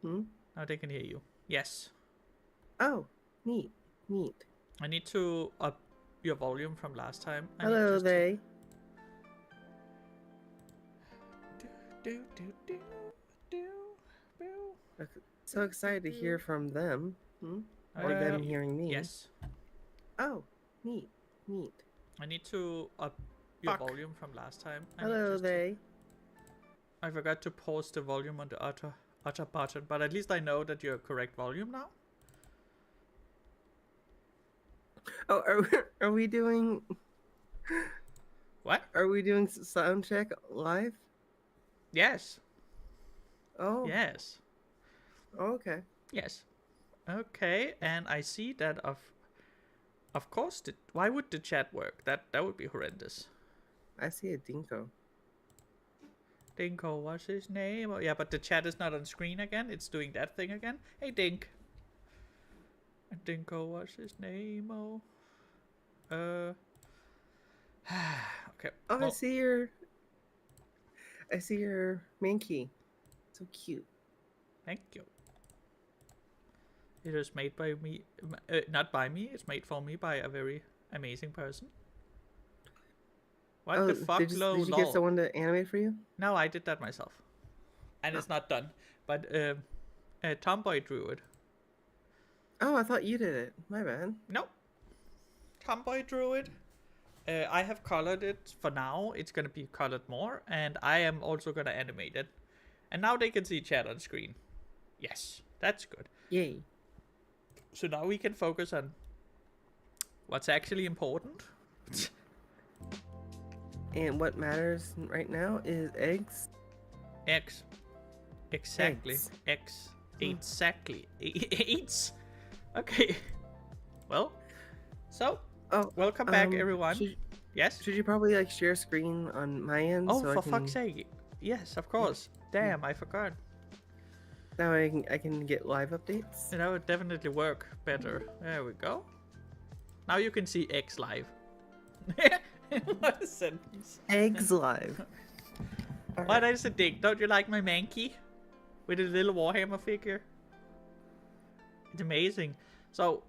Hmm? Now they can hear you. Yes. Oh, neat. Neat. I need to up your volume from last time. I need Hello, just to... they. So excited to hear from them. Or them hearing me. Yes. Oh, neat. Neat. I need to up your volume from last time. I need Hello, just to... they. I forgot to pause the volume on the utter button, but at least I know that you're correct volume now. Oh, are we doing... What? Are we doing sound check live? Yes. Oh. Yes. Okay. Yes. Okay, and I see that of course, why would the chat work? That would be horrendous. I see a dinko. Dinko, what's his name? Oh, yeah, but the chat is not on screen again. It's doing that thing again. Hey, Dink. Dinko, what's his name? Oh. Okay. Oh, Well, I see your Mankey. So cute. thank you. It is made by me, not by me. It's made for me by a very amazing person. What the fuck, did you get someone to animate for you? No, I did that myself. And it's not done. But Tomboy drew it. Oh, I thought you did it. My bad. No. Tomboy drew it. I have colored it for now. It's going to be colored more. And I am also going to animate it. And now they can see chat on screen. Yes, that's good. Yay. So now we can focus on what's actually important. And what matters right now is eggs. X. Exactly. Eggs. X. Exactly. Eights. Okay. Well, so welcome back, everyone. Yes. Should you probably like share screen on my end? Oh, so for fuck's sake! Yes, of course. Yeah. Damn, I forgot. Now I can get live updates. That would definitely work better. There we go. Now you can see X live. What a sentence. Eggs live. What is it, Dick? Don't you like my Mankey? With a little Warhammer figure? It's amazing. So,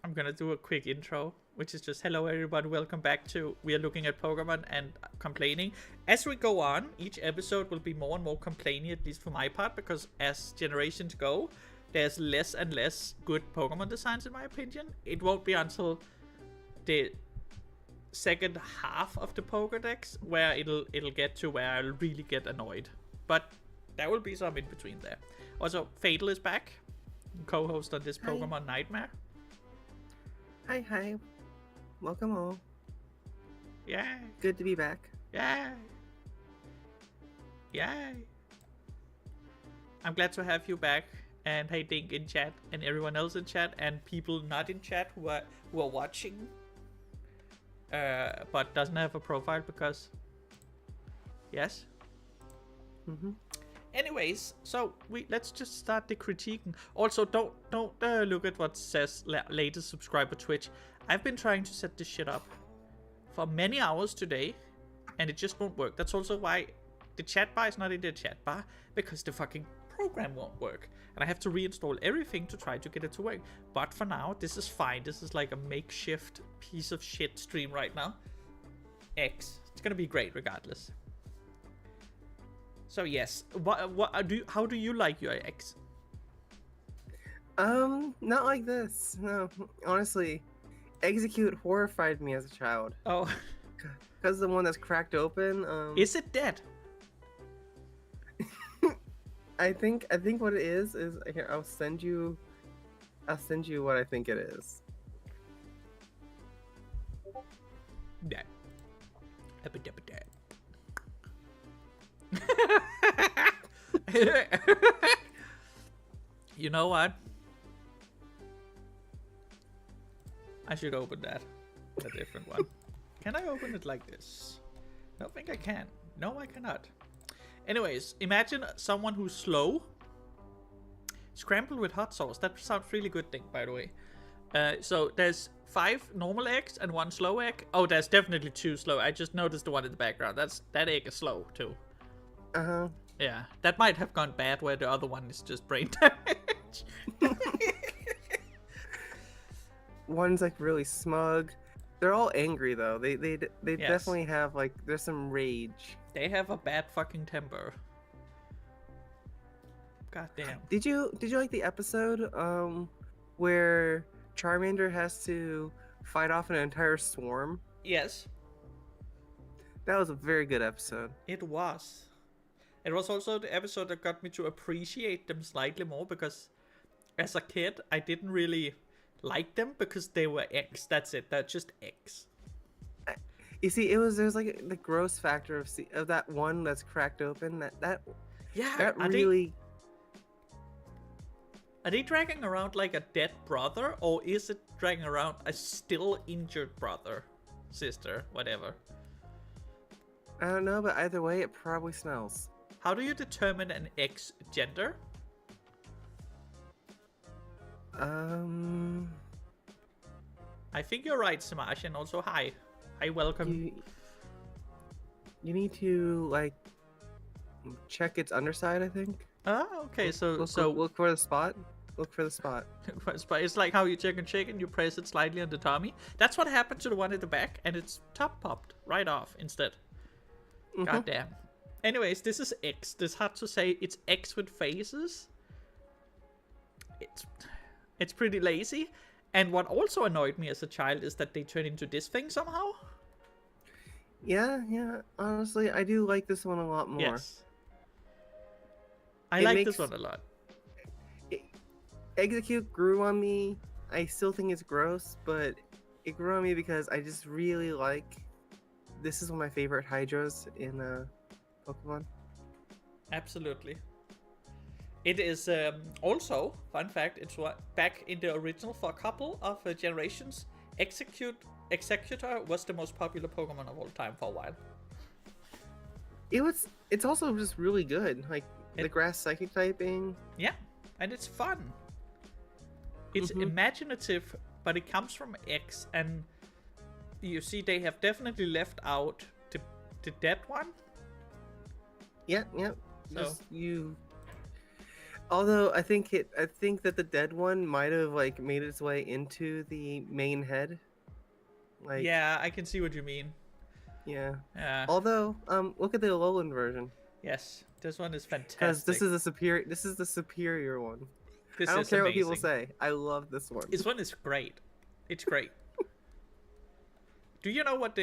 I'm gonna do a quick intro, which is just hello everybody, welcome back to We Are Looking at Pokemon and Complaining. As we go on, each episode will be more and more complaining, at least for my part, because as generations go, there's less and less good Pokemon designs in my opinion. It won't be until the second half of the Pokédex where it'll get to where I'll really get annoyed. But there will be some in between there. Also, Fatal is back, co-host on this Pokemon Nightmare. Hi. Welcome all. Yay. Good to be back. Yay. I'm glad to have you back. And hey, Dink in chat, and everyone else in chat, and people not in chat who are watching, but doesn't have a profile because, yes. Anyways, so let's just start the critiquing. Also, don't look at what says latest subscriber Twitch. I've been trying to set this shit up for many hours today, and it just won't work. That's also why the chat bar is not in the chat bar, because the fucking program won't work, and I have to reinstall everything to try to get it to work. But for now, this is fine. This is like a makeshift piece of shit stream right now. It's gonna be great regardless. So yes, how do you like your X? Not like this. No, honestly, Execute horrified me as a child. Oh, because the one that's cracked open. Is it dead? I think what it is here. I'll send you what I think it is. Yeah. You know what? I should open that. A different one. Can I open it like this? I don't think I can. No, I cannot. Anyways, imagine someone who's slow. Scrambled with hot sauce. That sounds really good thing, by the way. So there's 5 normal eggs and 1 slow egg. Oh, there's definitely 2 slow. I just noticed the one in the background. That egg is slow too. Yeah, that might have gone bad where the other one is just brain damage. One's like really smug. They're all angry though. They Yes. definitely have like there's some rage. They have a bad fucking temper. God damn. Did you like the episode where Charmander has to fight off an entire swarm? Yes, That was a very good episode. it was. It was also the episode that got me to appreciate them slightly more because as a kid, I didn't really like them because they were X. That's it. They're just X. You see, there's like the gross factor of that one that's cracked open. That Yeah, really. Are they dragging around like a dead brother, or is it dragging around a still injured brother, sister, whatever? I don't know, but either way, it probably smells. How do you determine an X gender? I think you're right, Samash, and also hi. Hi, welcome. You need to like check its underside. I think. Ah, okay, so Look for the spot. Look for the spot. but it's like how you check a chicken, you press it slightly on the tummy. That's what happened to the one at the back, and its top popped right off instead. God damn. Anyways, this is X. This hard to say. It's X with faces. It's pretty lazy. And what also annoyed me as a child is that they turn into this thing somehow. Yeah. Honestly, I do like this one a lot more. Yes. I like this one a lot. Execute grew on me. I still think it's gross, but it grew on me because I just really like. This is one of my favorite Hydras in Pokemon. Absolutely. It is also, fun fact, it's back in the original for a couple of generations. Executor was the most popular Pokemon of all time for a while. It's also just really good. Like the grass psychic typing. Yeah, and it's fun. It's imaginative, but it comes from X, and you see they have definitely left out the dead one. Yeah. So Although I think that the dead one might have like made its way into the main head. Like yeah, I can see what you mean. Yeah. Yeah. Although, look at the Alolan version. Yes, this one is fantastic. Because this is the superior one. This I don't is care amazing. what people say. I love this one. This one is great. It's great. Do you know what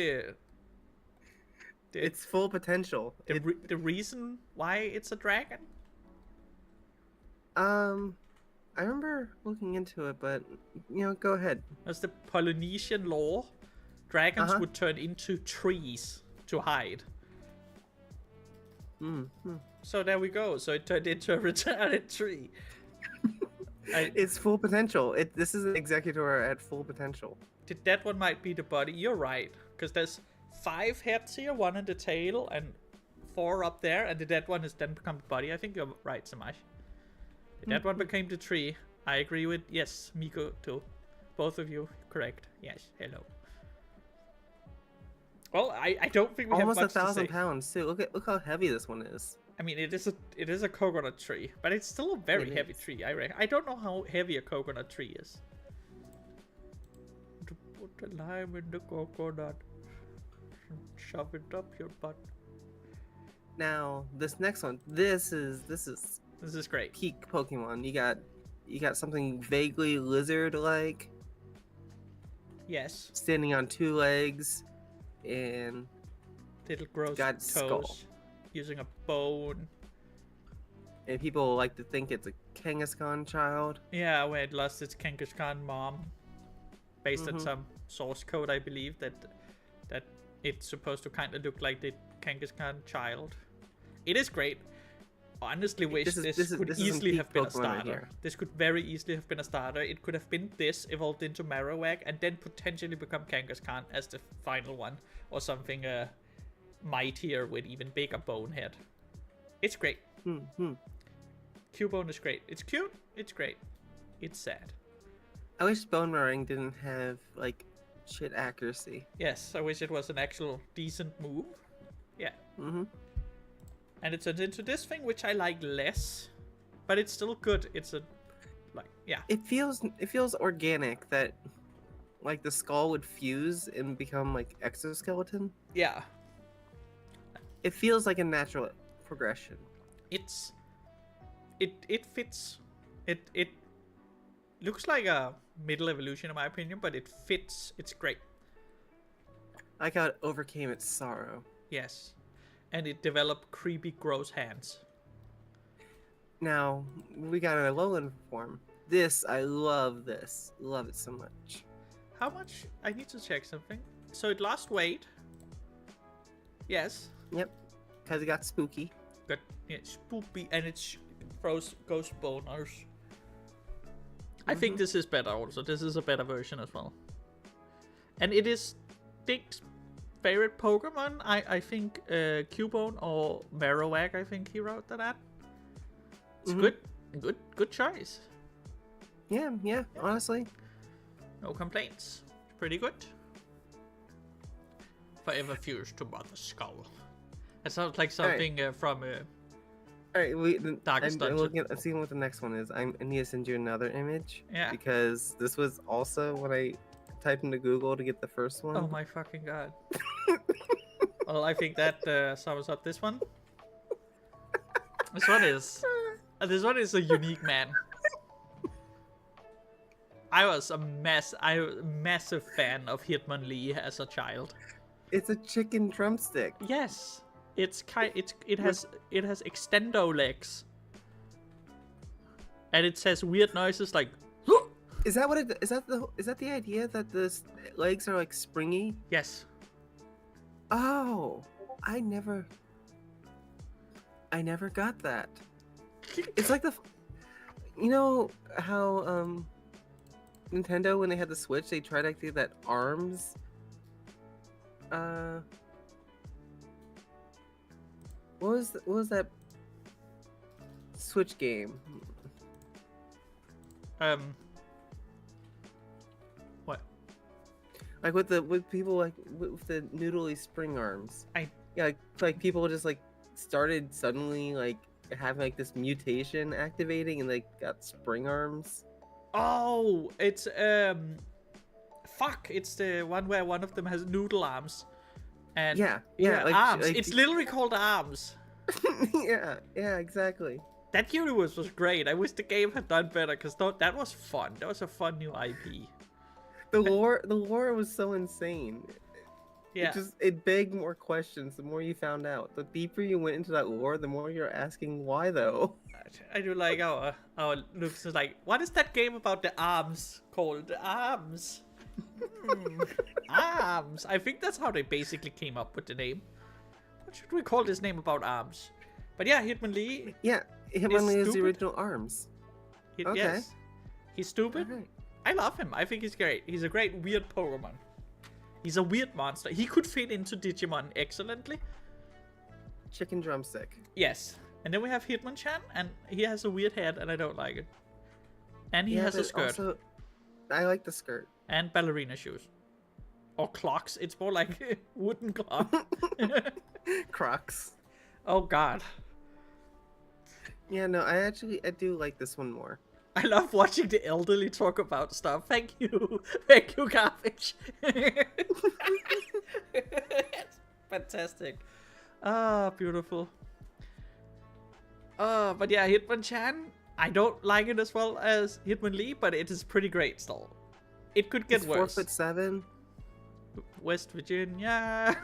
its full potential? The reason why it's a dragon? I remember looking into it, but go ahead. That's the Polynesian law. Dragons would turn into trees to hide. So there we go. So it turned into a retarded tree. It's full potential. This is an Executor at full potential. That one might be the body. You're right, because there's 5 heads here, 1 in the tail, and 4 up there, and the dead one has then become the body. I think you're right, Samash. The dead one became the tree. I agree with yes, Miko too. Both of you correct. Yes, hello. Well, I don't think we almost have much 1,000 pounds too. Look how heavy this one is. I mean, it is a coconut tree, but it's still a very heavy tree. I reckon. I don't know how heavy a coconut tree is. To put the lime in the coconut, shove it up your butt. Now this next one, this is great. Peak Pokemon. You got something vaguely lizard-like. Yes. Standing on 2 legs, and little gross got toes. skull. Using a bone. And people like to think it's a Kangaskhan child. Yeah, where it lost its Kangaskhan mom. Based on some source code, I believe, that it's supposed to kind of look like the Kangaskhan child. It is great. Honestly wish this could easily have been a starter. This could very easily have been a starter. It could have been this evolved into Marowak and then potentially become Kangaskhan as the final one. Or something mightier with even bigger bonehead. It's great. Cubone is great. It's cute. It's great. It's sad. I wish Bone Marring didn't have like shit accuracy. Yes, I wish it was an actual decent move. Yeah. And it turns into this thing, which I like less, but it's still good. It's a yeah. It feels organic that like the skull would fuse and become like exoskeleton. Yeah. It feels like a natural progression. It fits. It looks like a middle evolution in my opinion, but it fits. It's great. I like how it overcame its sorrow. Yes. And it developed creepy, gross hands. Now, we got an Alolan form. This, I love this. Love it so much. How much? I need to check something. So it lost weight. Yes. Yep. Because it got spooky. Good. Yeah, spoopy. And it throws ghost boners. I think this is better also. This is a better version as well. And it is Dick's favorite Pokemon. I think Cubone or Marowak, I think he wrote that at. It's good choice. Yeah, honestly. No complaints. Pretty good. Forever fused to Mother Skull. That sounds like something from Alright, Darkest I'm Dungeon. I'm seeing what the next one is. I need to send you another image. Yeah. Because this was also when I typed into Google to get the first one. Oh my fucking god. Well, I think that sums up this one. This one is a unique man. I was a massive fan of Hitmonlee as a child. It's a chicken drumstick. Yes, it has extendo legs, and it says weird noises like. Is that what it is? That the idea that the legs are like springy? Yes. Oh, I never got that. It's like you know how Nintendo, when they had the Switch, they tried to do that arms. What was that Switch game? What? Like with people like with the noodly spring arms. Yeah, like people just like started suddenly like having like this mutation activating and they got spring arms. Oh, it's fuck! It's the one where one of them has noodle arms, and yeah, like, arms. Like, it's literally called arms. yeah, exactly. That universe was great. I wish the game had done better because that was fun. That was a fun new IP. The lore was so insane. Yeah. It begged more questions the more you found out. The deeper you went into that lore, the more you're asking why though. I do like our Lucas is like, what is that game about the arms called? The arms. Arms. I think that's how they basically came up with the name. What should we call this name about arms? But yeah, Hitmonlee. Yeah, Hitmonlee is the original arms. Okay. Yes. He's stupid. Right. I love him. I think he's great. He's a great weird Pokemon. He's a weird monster. He could fit into Digimon excellently. Chicken drumstick. Yes. And then we have Hitmonchan, and he has a weird head, and I don't like it. And he has a skirt. Also, I like the skirt. And ballerina shoes. Or clocks. It's more like wooden clock. Crocs. Oh, God. Yeah, no, I do like this one more. I love watching the elderly talk about stuff. Thank you. Thank you, Garbage. Fantastic. Ah, beautiful. But yeah, Hitmonchan, I don't like it as well as Hitmonlee, but it is pretty great still. It could get worse. 4'7". West Virginia.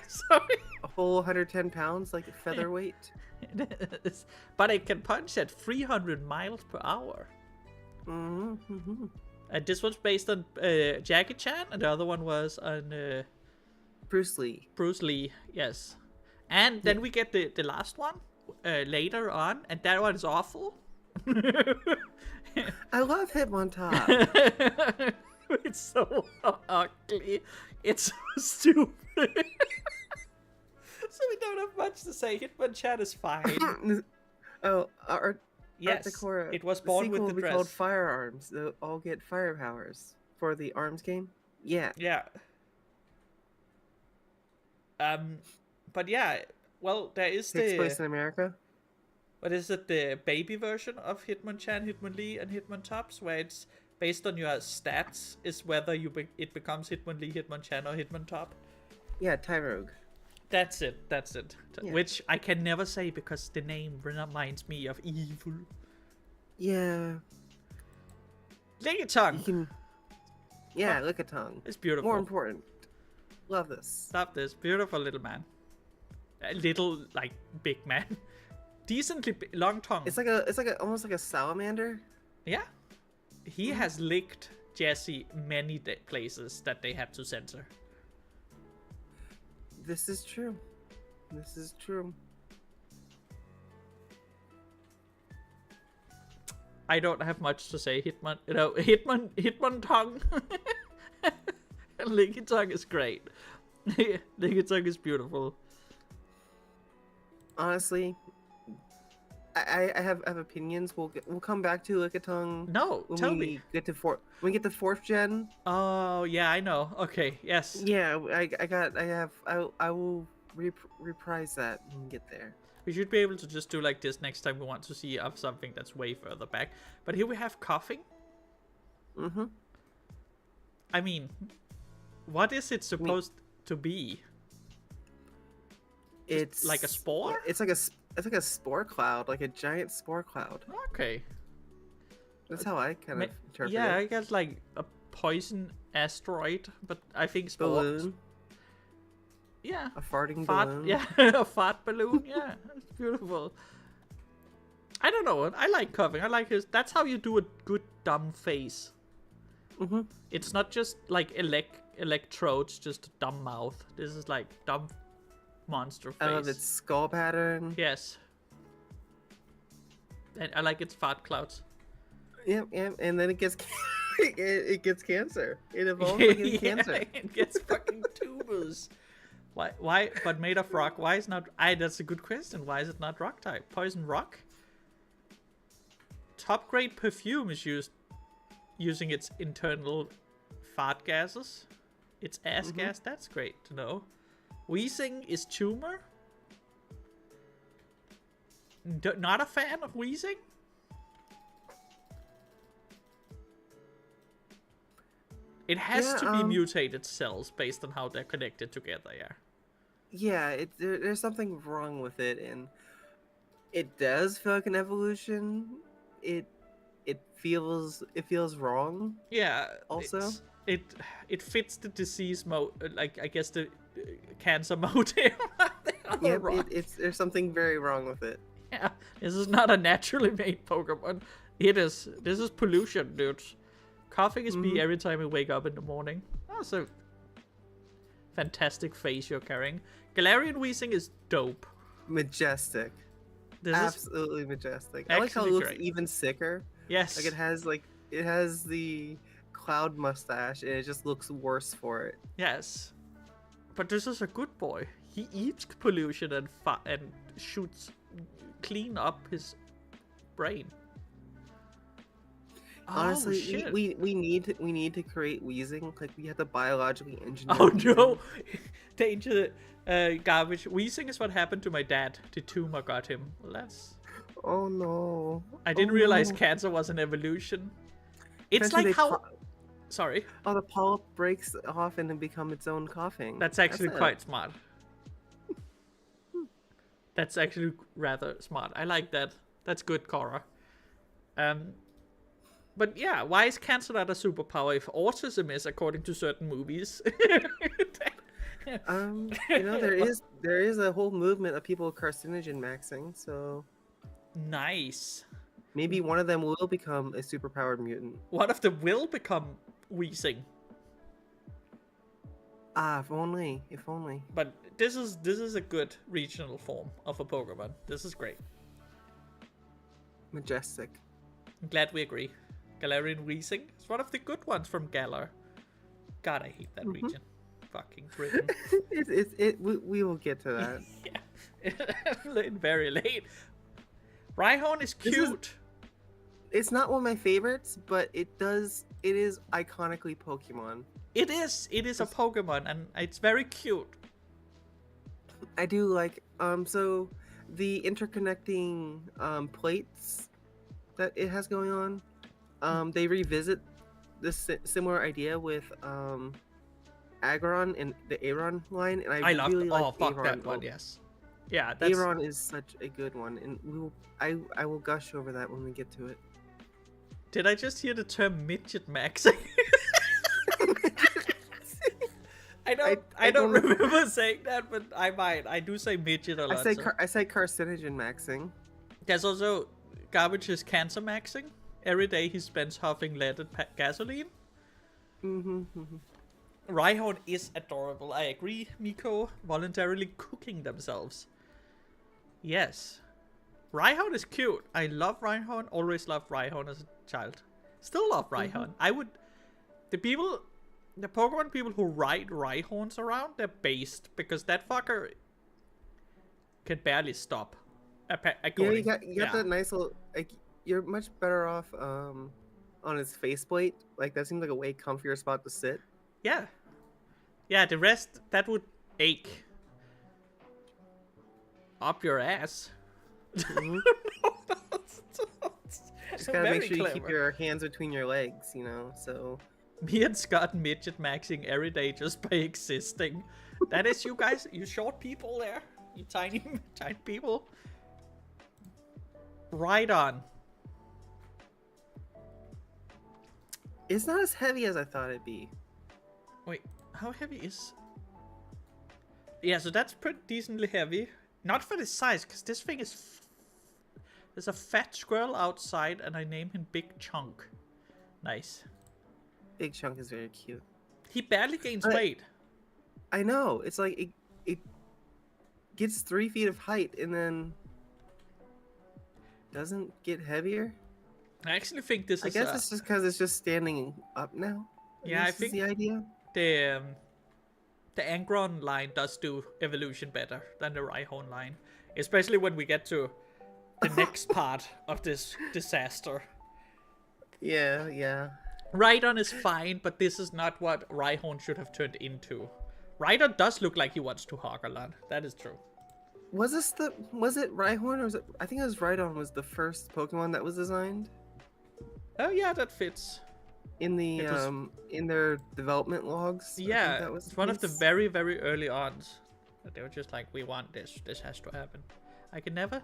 Sorry. A whole 110 pounds, like featherweight. It is. But it can punch at 300 miles per hour. Mm-hmm. And this one's based on Jackie Chan, and the other one was on Bruce Lee. Bruce Lee, yes. And then we get the last one later on, and that one is awful. I love Hitmontop. It's so ugly. It's so stupid. So we don't have much to say. Hitmonchan is fine. Yes, Decora, it was born with the will be dress. called Firearms. They'll all get fire powers for the arms game. Yeah. Yeah. But yeah, Well, there is Takes place in America. what is it, the baby version of Hitmonchan, Hitmonlee, and Hitmontops, where it's based on your stats, is whether it becomes Hitmonlee, Hitmonchan, or Hitmontop. Yeah, Tyrogue. That's it. Yeah. Which I can never say because the name reminds me of evil. Yeah. Lickitung. Yeah, Lickitung. It's beautiful. More important. Love this. Love this. Beautiful little man. A little, like, big man. Decently long tongue. It's like almost like a salamander. Yeah. He has licked Jessie many places that they had to censor. This is true. This is true. I don't have much to say. Hitmon tongue. Lickitung is great. Lickitung is beautiful. Honestly, I have opinions. We'll come back to Lickitung. No, tell me. When we get to 4th gen. Oh yeah, I know. Okay, yes. Yeah, I will reprise that when we get there. We should be able to just do like this next time we want to see of something that's way further back. But here we have coughing. Mm-hmm. I mean, what is it supposed to be? It's like a spore? It's like a spore cloud, like a giant spore cloud. Okay. That's how I kind of interpret it. Yeah, I guess like a poison asteroid, but I think spores. Balloon. Yeah. A farting balloon. Yeah, a fart balloon. Yeah, it's beautiful. I don't know. I like coughing. I like his. That's how you do a good dumb face. Mm-hmm. It's not just like electrodes, just a dumb mouth. This is like dumb monster face. I love its skull pattern. Yes. And I like its fart clouds. Yep, and then it gets it gets cancer. It evolves to get cancer. It gets fucking tumors. Why? But made of rock. Why is not? That's a good question. Why is it not rock type? Poison rock. Top grade perfume is using its internal fart gases. Its ass gas. That's great to know. Wheezing is tumor. Not a fan of wheezing. It has to be mutated cells based on how they're connected together, yeah. Yeah, there's something wrong with it, and it does feel like an evolution. It feels wrong. Yeah. Also, it fits the disease mode, like I guess the cancer mode. Yeah, there's something very wrong with it. Yeah, this is not a naturally made Pokemon. This is pollution, dude. Coughing is me every time I wake up in the morning. That's a fantastic face you're carrying. Galarian Weezing is dope. Majestic. Absolutely majestic. I like how it looks even sicker. Yes. Like it has the cloud mustache and it just looks worse for it. Yes. But this is a good boy. He eats pollution and shoots clean up his brain. Honestly, we need to create Weezing. Like we have to biologically engineer. Oh no, danger, garbage. Weezing is what happened to my dad. The tumor got him. That's. Oh no. I didn't realize cancer was an evolution. It's like how. Sorry. Oh, the polyp breaks off and then become its own coughing. That's actually quite smart. That's actually rather smart. I like that. That's good, Cora. But yeah, why is cancer not a superpower if autism is, according to certain movies? There is a whole movement of people carcinogen maxing, so nice. Maybe one of them will become a superpowered mutant. One of them will become Weezing. If only. But this is a good regional form of a Pokemon. This is great. Majestic. I'm glad we agree. Galarian Weezing is one of the good ones from Galar. God, I hate that region. Fucking Britain. We will get to that. Yeah. Very late. Rhyhorn is cute. It's not one of my favorites, but it is iconically Pokemon. It is a Pokemon, and it's very cute. I do like so the interconnecting plates that it has going on. They revisit this similar idea with Agron and the Aeron line, and I I loved. really like Oh fuck Aeron. that one. Yes. Yeah, that's. Aeron is such a good one, and I will gush over that when we get to it. Did I just hear the term midget maxing? I don't remember saying that, but I might. I do say midget a lot. I say carcinogen maxing. There's also Garbage's cancer maxing. Every day he spends huffing leaded gasoline. Rhyhorn is adorable. I agree, Miko. Voluntarily cooking themselves. Yes. Rhyhorn is cute. I love Rhyhorn. Always loved Rhyhorn as a child. Still love Rhyhorn. I would... The Pokemon people who ride Rhyhorns around, they're based. Because that fucker can barely stop. Yeah, you got that nice little... Like, you're much better off on his faceplate. Like, that seems like a way comfier spot to sit. Yeah. Yeah, the rest, that would ache. Up your ass. Just gotta make sure you keep your hands between your legs, you know, so... Me and Scott midget maxing every day just by existing. That is you guys, you short people there. You tiny people. Right on. It's not as heavy as I thought it'd be. Wait, how heavy is... Yeah, so that's pretty decently heavy. Not for the size, because this thing is... There's a fat squirrel outside, and I name him Big Chunk. Nice. Big Chunk is very cute. He barely gains weight. I know. It's like, it gets 3 feet of height, and then... doesn't get heavier. I actually think this is... I guess it's just because it's just standing up now. Yeah, I think the idea. The Angron line does do evolution better than the Rhyhorn line. Especially when we get to the next part of this disaster. Yeah, yeah. Rhydon is fine, but this is not what Rhyhorn should have turned into. Rhydon does look like he wants to hog a lot. That is true. Was it Rhyhorn or was it... I think it was Rhydon was the first Pokemon that was designed. Oh yeah, that fits. In the in their development logs. Yeah, that was one of the very, very early ons. They were just like, we want this. This has to happen. I can never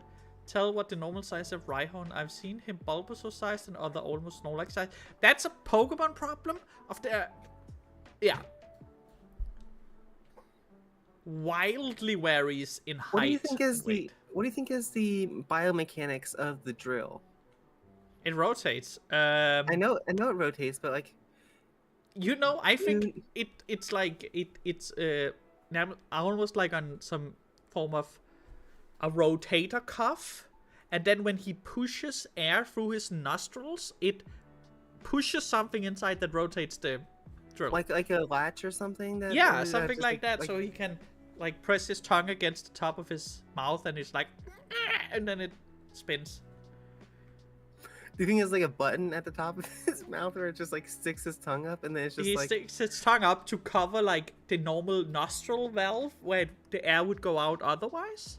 tell what the normal size of Rhyhorn. I've seen him Bulbasaur sized and other almost Snorlax size. That's a Pokemon problem of the... Yeah. Wildly varies in height. What do you think is the biomechanics of the drill? It rotates. I know it rotates, but like, you know, I think it's like it's almost like on some form of a rotator cuff, and then when he pushes air through his nostrils, it pushes something inside that rotates the drill. Like a latch or something. Yeah, something like that. So he can like press his tongue against the top of his mouth, and it's like, and then it spins. Do you think it's like a button at the top of his mouth where it just like sticks his tongue up and then it's just he sticks his tongue up to cover like the normal nostril valve where the air would go out otherwise?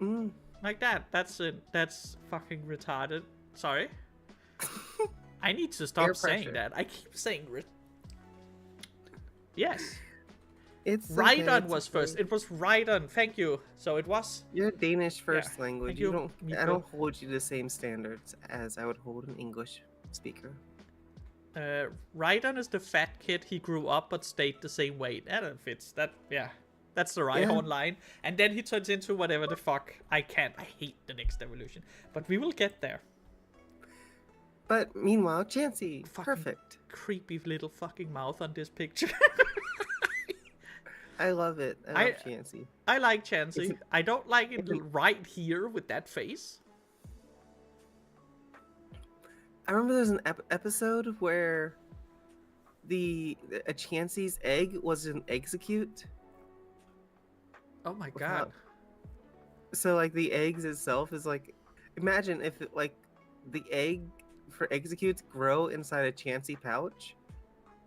Like that. That's fucking retarded. Sorry. I need to stop saying that. I keep saying Yes. It's Rhydon was first. It was Rhydon. Thank you. So it was. You're Danish first language. Thank you, I don't hold you to the same standards as I would hold an English speaker. Rhydon is the fat kid. He grew up but stayed the same weight. That fits. That's the Rhyhorn line. And then he turns into whatever the fuck. I hate the next evolution. But we will get there. But meanwhile, Chansey, perfect. Creepy little fucking mouth on this picture. I love it. I love Chansey. I like Chansey. I don't like it right here with that face. I remember there's an episode where a Chansey's egg was an execute. Oh my god. So like the eggs itself is like, imagine if like the egg for executes grow inside a Chansey pouch,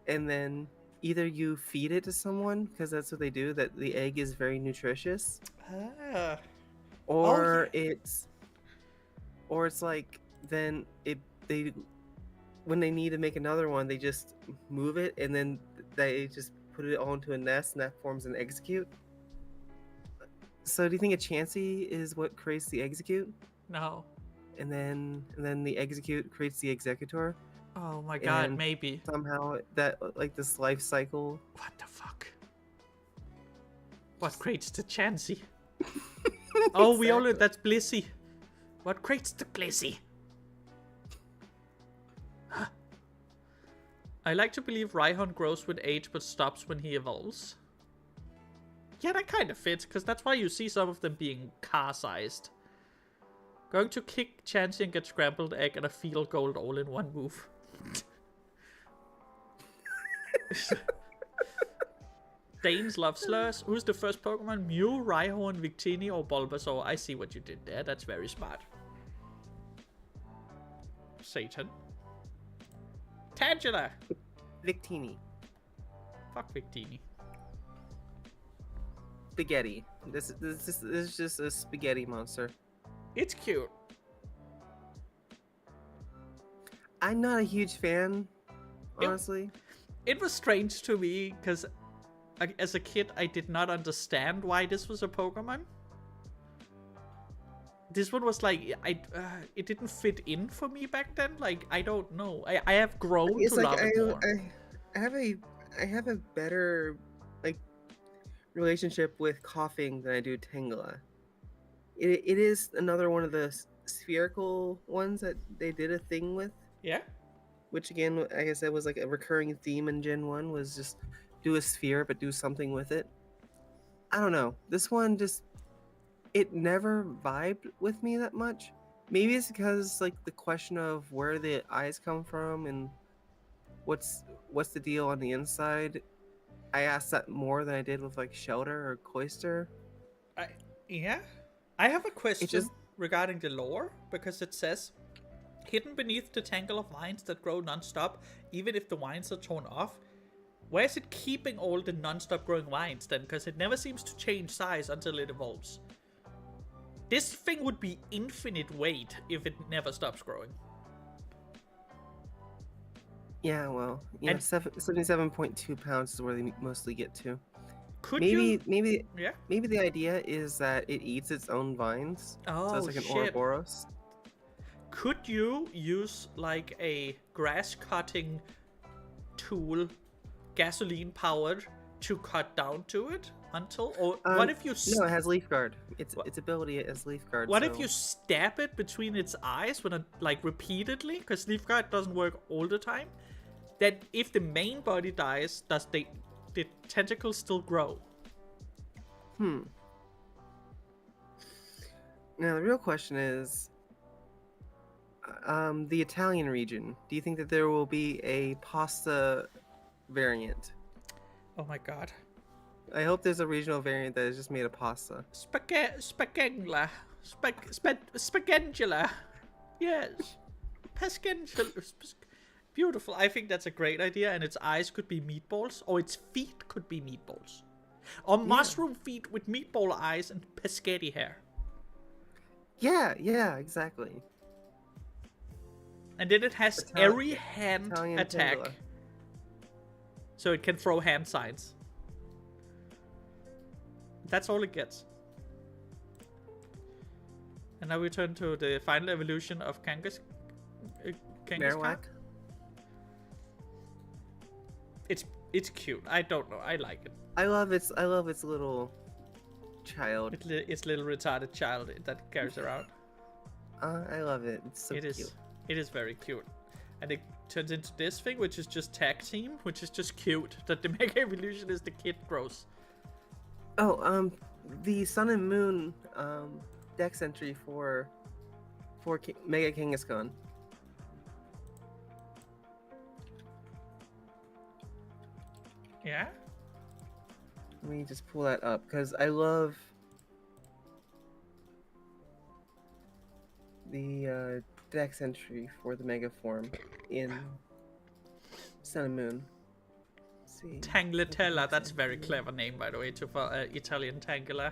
and then either you feed it to someone because that's what they do. That the egg is very nutritious, Ah. Oh yeah. or it's like then they when they need to make another one, they just move it and then they just put it onto a nest and that forms an execute. So do you think a Chansey is what creates the execute? No. And then the execute creates the executor? Oh my god, And maybe. somehow that like this life cycle. What the fuck? What creates the Chansey? Oh, we all know that's Blissey. What creates the Blissey? Huh. I like to believe Rhyhorn grows with age but stops when he evolves. Yeah, that kind of fits, because that's why you see some of them being car-sized. Going to kick Chansey and get scrambled egg and a field goal all in one move. Danes love slurs. Who's the first Pokemon? Mew, Rhyhorn, Victini, or Bulbasaur? I see what you did there. That's very smart. Satan. Tangela! Victini. Fuck Victini. Spaghetti. This is just a spaghetti monster. It's cute. I'm not a huge fan, honestly. It was strange to me because as a kid I did not understand why this was a Pokemon. This one was like it didn't fit in for me back then. Like I don't know. I have grown to love it more. I have a better like relationship with coughing than I do Tangela. It is another one of the spherical ones that they did a thing with. Yeah. Which again, like I said, was like a recurring theme in Gen 1 was just do a sphere but do something with it. I don't know. This one just it never vibed with me that much. Maybe it's because like the question of where the eyes come from and what's the deal on the inside. I asked that more than I did with like Shelter or Cloyster. Yeah. I have a question regarding the lore, because it says, hidden beneath the tangle of vines that grow non-stop, even if the vines are torn off. Where is it keeping all the non-stop growing vines then? Because it never seems to change size until it evolves. This thing would be infinite weight if it never stops growing. Yeah, well, yeah, 77.2 pounds is where they mostly get to. Maybe the idea is that it eats its own vines. Oh, so it's like an Ouroboros. Could you use like a grass cutting tool, gasoline powered, to cut down to it until? Or what if you? No, it has leaf guard. Its ability is leaf guard. What if you stab it between its eyes when like repeatedly? Because leaf guard doesn't work all the time. Then if the main body dies, does the tentacles still grow? Now the real question is, the Italian region. Do you think that there will be a pasta variant? Oh my god. I hope there's a regional variant that is just made of pasta. Spagengula. Yes. Pescengula. Beautiful. I think that's a great idea, and its eyes could be meatballs, or its feet could be meatballs. Or mushroom feet with meatball eyes and pescetti hair. Yeah, exactly. And then it has every hand Italian attack. Tangela. So it can throw hand signs. That's all it gets. And now we turn to the final evolution of Kangaskhan. Marowak. It's cute. I don't know. I like it. I love its little child. It's little retarded child that carries around. I love it. It's so cute. It is very cute. And it turns into this thing, which is just tag team, which is just cute. That the Mega Evolution is the kid grows. Oh, the Sun and Moon dex entry for Mega Kangaskhan. Yeah? Let me just pull that up because I love the dex entry for the Mega form in Sun and Moon. It's see. Tangletella. That's a very clever name, by the way, for Italian Tangela.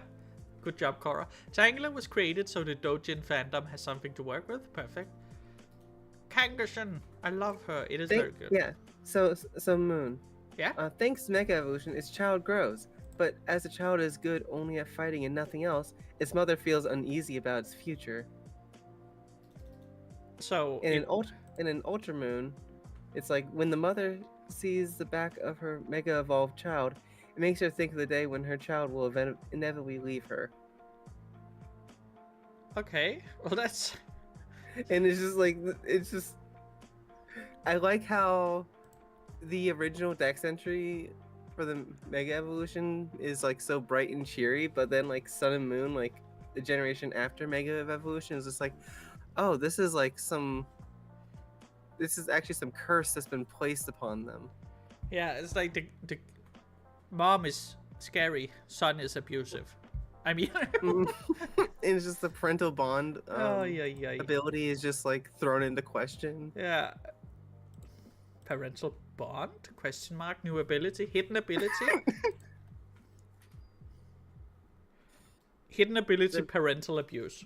Good job, Cora. Tangela was created so the Dojin fandom has something to work with. Perfect. Kangaskhan. I love her. It is very good. Yeah. So Moon. Yeah? Thanks to Mega Evolution, its child grows. But as the child is good only at fighting and nothing else, its mother feels uneasy about its future. So in an Ultra Moon, it's like when the mother sees the back of her Mega Evolved child, it makes her think of the day when her child will inevitably leave her. Okay, well that's... And it's just like, I like how the original Dex entry for the Mega Evolution is like so bright and cheery, but then like Sun and Moon, like the generation after Mega Evolution, is just like, oh, this is actually some curse that's been placed upon them. Yeah, it's like the mom is scary, son is abusive. I mean, it's just the parental bond yeah. ability is just like thrown into question. Yeah. Parental bond? Question mark. New ability. Hidden ability. Hidden ability. Parental abuse.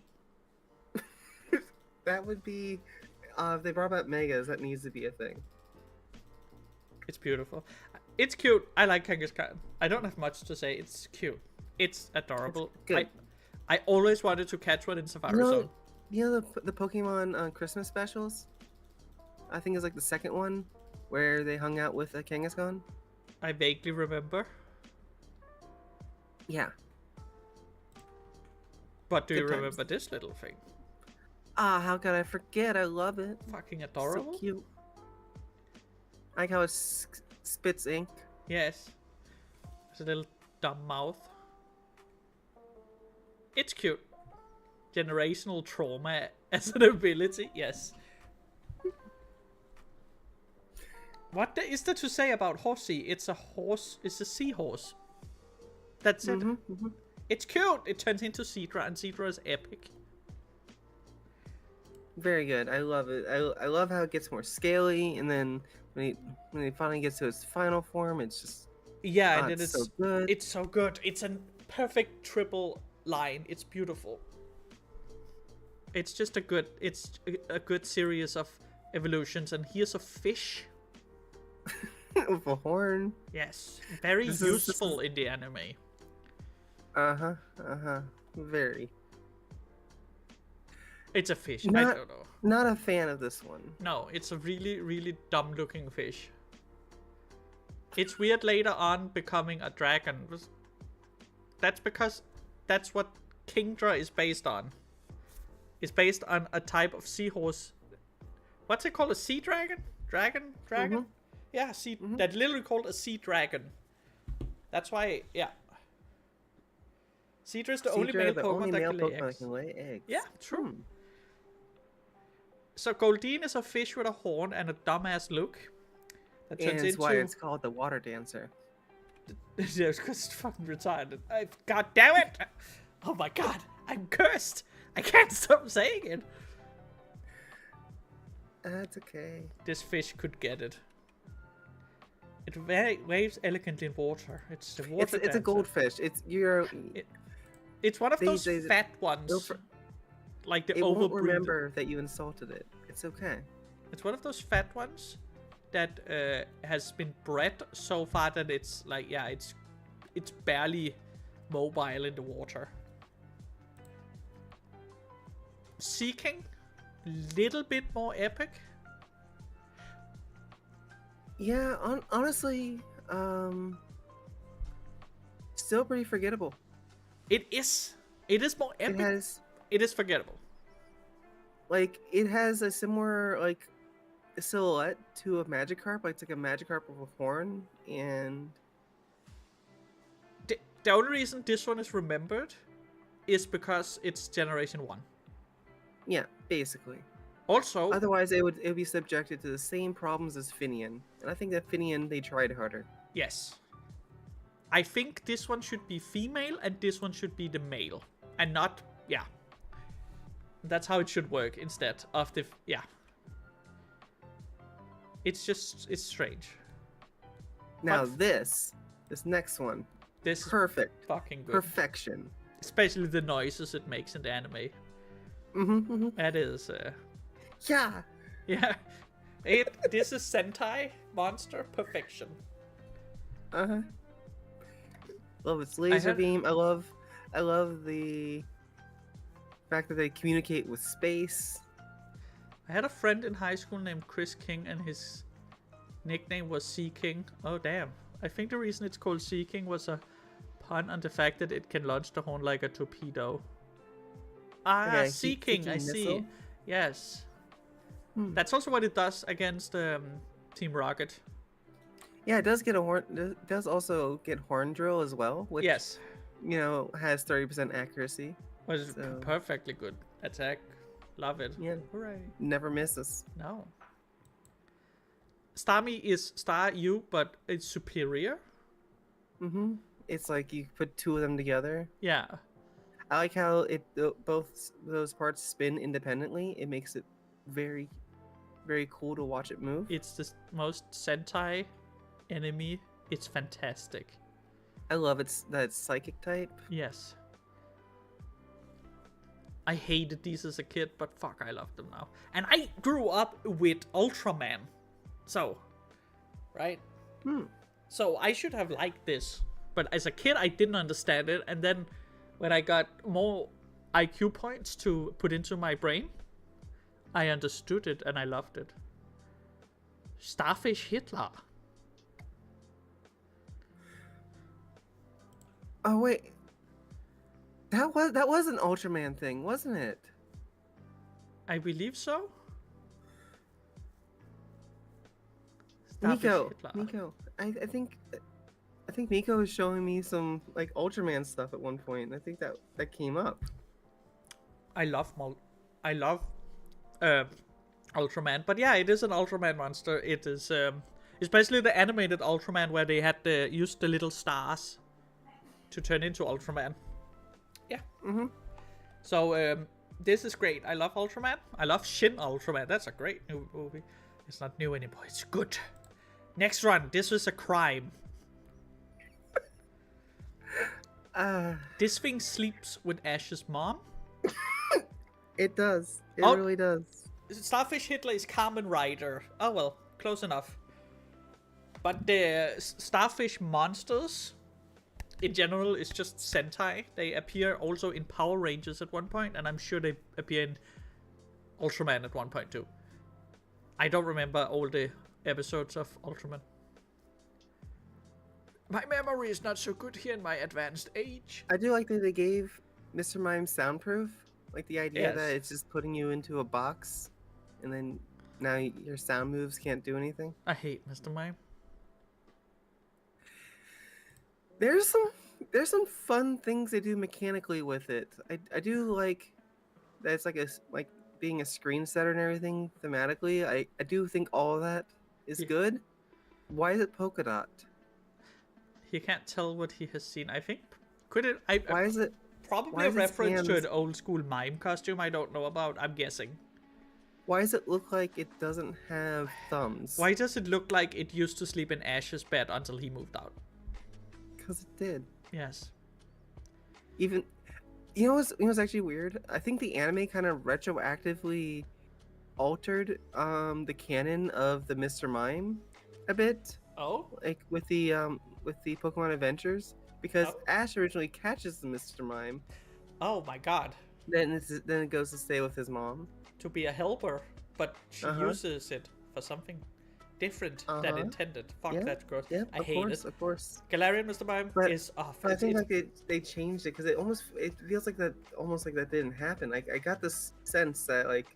That would be, if they brought back Megas, that needs to be a thing. It's beautiful. It's cute. I like Kangaskhan. I don't have much to say. It's cute. It's adorable. It's good. I always wanted to catch one in Safari Zone. You know the Pokemon Christmas specials? I think it's like the second one where they hung out with Kangaskhan. I vaguely remember. Yeah. But do you remember this little thing? Ah, how could I forget? I love it. Fucking adorable. So cute. I like how it spits ink. Yes. It's a little dumb mouth. It's cute. Generational trauma as an ability. Yes. What is there to say about Horsey? It's a horse. It's a seahorse. That's it. It's cute. It turns into Seadra, and Seadra is epic. Very good. I love it. I love how it gets more scaly, and then when it finally gets to its final form, it's just and then it's so good. It's so good. It's a perfect triple line. It's beautiful. It's just a good series of evolutions, and here's a fish with a horn. Yes, very useful in the anime. Very. It's a fish. I don't know. Not a fan of this one. No, it's a really, really dumb looking fish. It's weird later on becoming a dragon. That's because that's what Kingdra is based on. It's based on a type of seahorse. What's it called? A sea dragon? Dragon? Yeah, that literally called a sea dragon. That's why, yeah. Seadra is the only male Pokemon that can lay eggs. Yeah, true. So Goldeen is a fish with a horn and a dumbass look. That turns into... why it's called the water dancer. Yeah, because it's fucking retarded. God damn it! Oh my god, I'm cursed! I can't stop saying it. That's okay. This fish could get it. It waves elegantly in water. It's the water dancer. It's a goldfish. It's one of those fat ones. Like the overbreed. It won't remember that you insulted it. It's okay. It's one of those fat ones that has been bred so far that it's like, yeah, it's barely mobile in the water. Seeking, little bit more epic. Yeah, honestly, still pretty forgettable. It is more epic. It is forgettable. Like, it has a similar, like, silhouette to a Magikarp. Like, it's like a Magikarp with a horn, and... The only reason this one is remembered is because it's Generation 1. Yeah, basically. Also... Otherwise, it would be subjected to the same problems as Finian. And I think that Finian, they tried harder. Yes. I think this one should be female, and this one should be the male. And not... Yeah. That's how it should work instead of the... Yeah. It's strange. Now this next one, this perfect, is fucking good. Perfection. Especially the noises it makes in the anime. That is. Yeah. Yeah. This is Sentai monster perfection. Love its laser beam. I love the fact that they communicate with space. I had a friend in high school named Chris King, and his nickname was Sea King. Oh damn! I think the reason it's called Sea King was a pun on the fact that it can launch the horn like a torpedo. Ah, Sea King. I see. Missile? Yes. That's also what it does against Team Rocket. Yeah, it does get a horn. It does also get horn drill as well, which has 30% accuracy. Which is perfectly good attack. Love it. Yeah. Hooray. Never misses. No. Starmie is Star U, but it's superior. It's like you put two of them together. Yeah. I like how both those parts spin independently. It makes it very, very cool to watch it move. It's the most Sentai enemy. It's fantastic. I love that psychic type. Yes. I hated these as a kid, but fuck, I love them now. And I grew up with Ultraman. So, right? So I should have liked this. But as a kid, I didn't understand it. And then when I got more IQ points to put into my brain, I understood it and I loved it. Starfish Hitler. Oh wait, that was an Ultraman thing, wasn't it? I believe so. Miko, I think Miko was showing me some like Ultraman stuff at one point. I think that came up. I love Ultraman, but yeah, it is an Ultraman monster. It is especially the animated Ultraman where they had used the little stars to turn into Ultraman. Yeah. So this is great. I love Ultraman. I love Shin Ultraman. That's a great new movie. It's not new anymore. It's good. Next run. This was a crime. This thing sleeps with Ash's mom. It does. It really does. Starfish Hitler is Kamen Rider. Oh well, close enough. But the Starfish monsters, in general, is just Sentai. They appear also in Power Rangers at one point, and I'm sure they appear in Ultraman at one point too. I don't remember all the episodes of Ultraman. My memory is not so good here in my advanced age. I do like that they gave Mr. Mime soundproof. Like the idea that it's just putting you into a box, and then now your sound moves can't do anything. I hate Mr. Mime. There's some fun things they do mechanically with it. I do like that it's like being a screen setter and everything thematically. I do think all of that is good. Why is it polka dot? He can't tell what he has seen. I think why is it probably a reference to an old school mime costume I don't know about, I'm guessing. Why does it look like it doesn't have thumbs? Why does it look like it used to sleep in Ash's bed until he moved out? Because it did. Yes. Even, you know what's actually weird? I think the anime kind of retroactively altered the canon of the Mr. Mime a bit. Oh? Like with the Pokemon Adventures. Because Ash originally catches the Mr. Mime. Oh my god. Then it goes to stay with his mom. To be a helper, but she uses it for something different than intended. Fuck, that's gross. Yeah, I hate it. Of course. Galarian Mr. Mime is off. But I think like they changed it because it feels like that didn't happen. I got this sense that like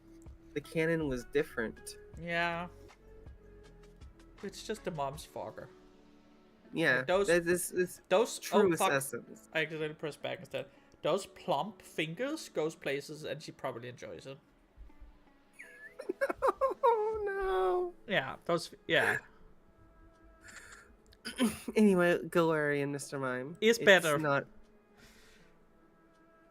the canon was different. Yeah. It's just the mom's fogger. Yeah, like those true essence. I accidentally pressed back instead. Those plump fingers goes places, and she probably enjoys it. Oh no. Yeah, those. Yeah. Anyway, Galarian Mr. Mime is better.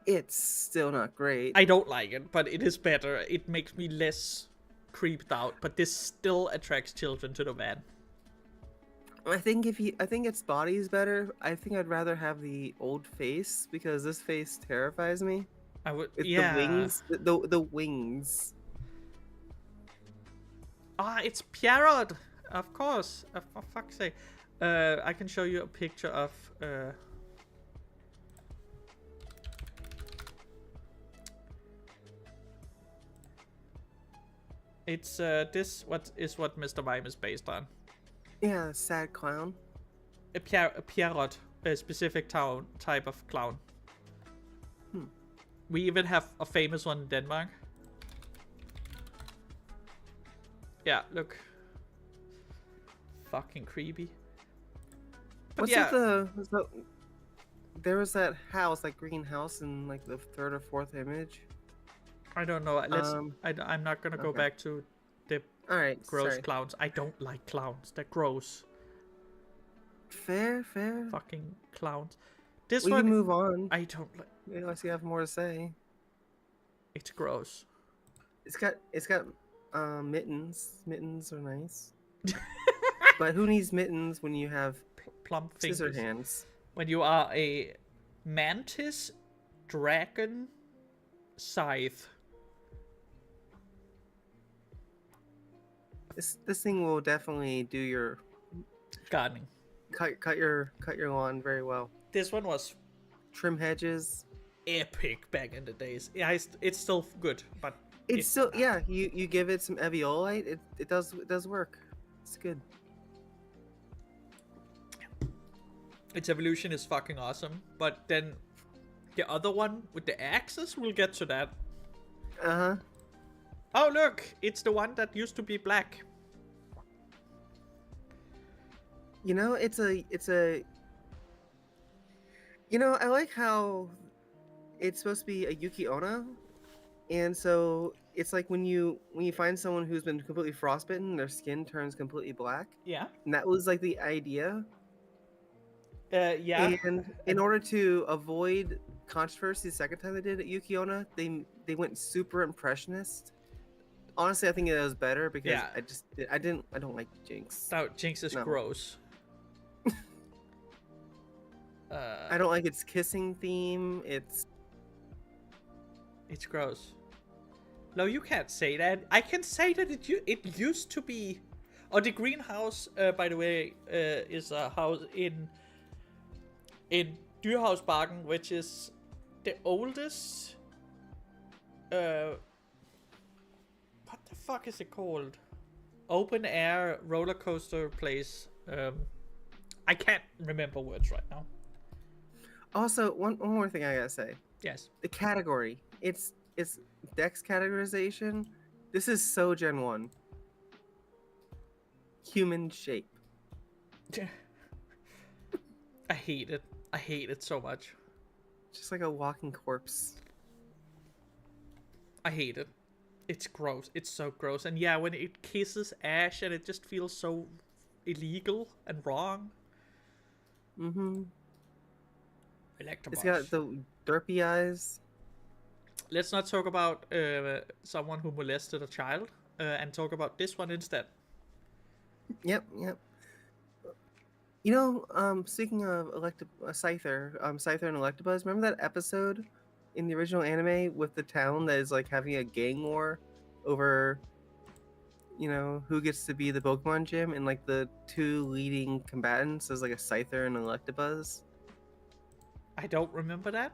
It's still not great. I don't like it, but it is better. It makes me less creeped out, but this still attracts children to the van. I think its body is better. I think I'd rather have the old face because this face terrifies me. I would, It's the yeah. wings, the wings. Ah, it's Pierrot, of course. For fuck's sake. I can show you a picture of. It's this. What is what Mr. Mime is based on? Yeah, sad clown. A Pierrot, a specific type of clown. We even have a famous one in Denmark. Yeah, look. Fucking creepy. But What's yeah. There was that house, like green house, in like the third or fourth image. I don't know. I'm not gonna go back to the gross clowns. I don't like clowns. They're gross. Fair. Fucking clowns. This we one. Can move on. I don't like. Unless you have more to say. It's gross. It's got mittens. Mittens are nice. But who needs mittens when you have plump fingers? Scissor hands. When you are a mantis dragon scythe. This thing will definitely do your gardening. Cut your lawn very well. This one was trim hedges. Epic back in the days. Yeah, it's still good, but it's still You give it some eviolite, it does work. It's good. Its evolution is fucking awesome, but then the other one with the axes, we'll get to that. Oh look, it's the one that used to be black. You know, it's a. You know, I like how it's supposed to be a Yuki Onna, and so it's like when you find someone who's been completely frostbitten, their skin turns completely black. Yeah. And that was like the idea. Yeah. And in order to avoid controversy, the second time they did it, Yuki Onna, they went super impressionist. Honestly, I think it was better because I don't like Jinx. No, Jinx is gross. I don't like its kissing theme. It's gross. No, you can't say that. I can say that it used to be. Oh, the greenhouse, by the way, is a house in Dyrhavsbakken, which is the oldest. What the fuck is it called? Open air roller coaster place. I can't remember words right now. Also, one more thing I gotta say. Yes. The category. It's Dex categorization. This is so Gen 1. Human shape. I hate it. I hate it so much. Just like a walking corpse. I hate it. It's gross. It's so gross. And yeah, when it kisses Ash and it just feels so illegal and wrong. Mm-hmm. Electabuzz. It's got the derpy eyes. Let's not talk about someone who molested a child and talk about this one instead. Yep. You know, speaking of Scyther and Electabuzz, remember that episode in the original anime with the town that is like having a gang war over, you know, who gets to be the Pokemon gym, and like the two leading combatants is like a Scyther and Electabuzz? I don't remember that.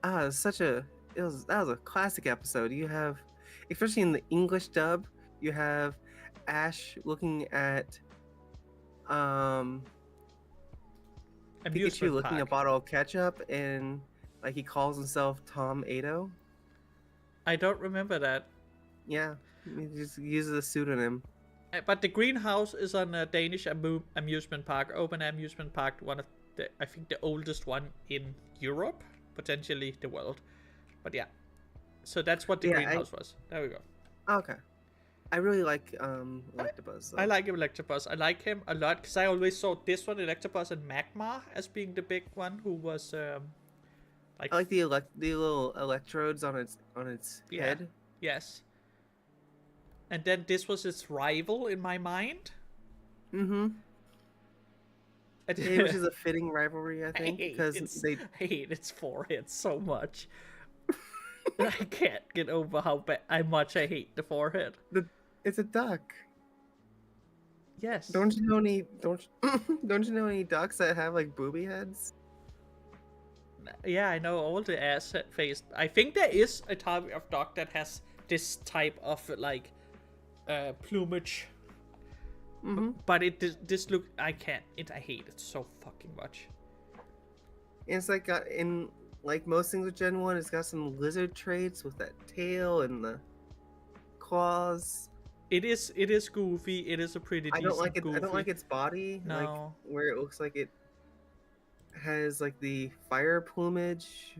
That was a classic episode. You have, especially in the English dub, you have Ash looking at Pikachu looking at a bottle of ketchup, and like he calls himself Tom Ado. I don't remember that. Yeah, he just uses a pseudonym. But the greenhouse is on a Danish amusement park, open amusement park, one of the, I think the oldest one in Europe, potentially the world. But yeah, so that's what the greenhouse was. There we go. Okay. I really like Electabuzz. I like Electabuzz. I like him a lot because I always saw this one, Electabuzz, and Magmar as being the big one who was like. I like the little electrodes on its head. Yes. And then this was its rival in my mind. Mm-hmm. Yeah, which is a fitting rivalry, I think, because I hate its forehead so much. I can't get over how much I hate the forehead. It's a duck. Yes. Don't you know any don't you know any ducks that have like booby heads? Yeah, I know all the ass face. I think there is a type of duck that has this type of like plumage. Mm-hmm. But this look, I can't. I hate it so fucking much. It's like got in like most things with Gen 1, it's got some lizard traits with that tail and the claws. It is goofy. It is a pretty decent I don't like it. goofy. I don't like its body. No. Like where it looks like it has like the fire plumage.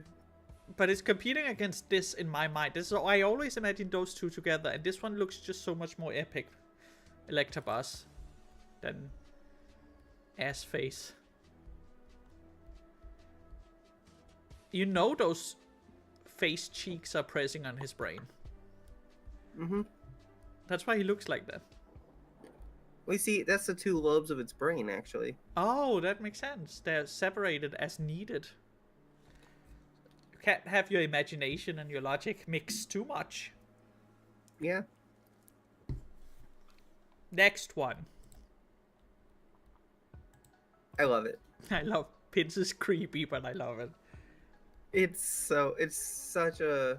But it's competing against this in my mind. I always imagine those two together, and this one looks just so much more epic, Electabuzz, than ass face. You know those face cheeks are pressing on his brain. Mm-hmm. That's why he looks like that. We see that's the two lobes of its brain, actually. Oh, that makes sense. They're separated as needed. You can't have your imagination and your logic mix too much. Yeah. Next one. I love it. I love Pins is creepy, but I love it. It's such a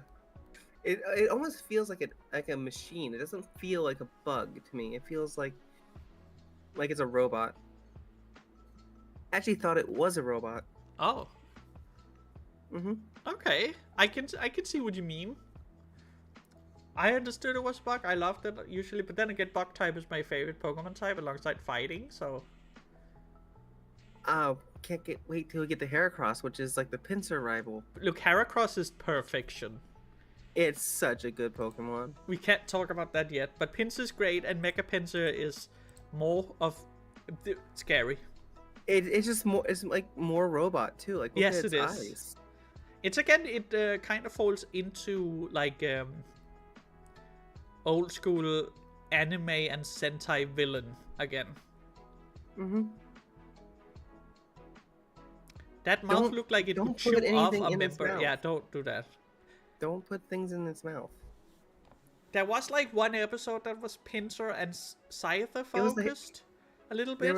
it almost feels like a machine. It doesn't feel like a bug to me. It feels like it's a robot. I actually thought it was a robot. Oh. Mm-hmm. Okay. I can see what you mean. I understood it was bug. I loved it usually, but then again, bug type is my favorite Pokemon type alongside fighting, so can't wait till we get the Heracross, which is like the pincer rival. look, Heracross is perfection. It's such a good Pokemon. We can't talk about that yet, but Pinsir is great, and Mega Pinsir is more of scary. It's just more. It's like more robot too. Like yes, it is. Eyes. It's again. It kind of falls into like old school anime and Sentai villain again. Mm-hmm. That mouth looked like it would chew off a member. Yeah, don't do that. Don't put things in its mouth. There was like one episode that was Pinsir and Scyther focused a little bit.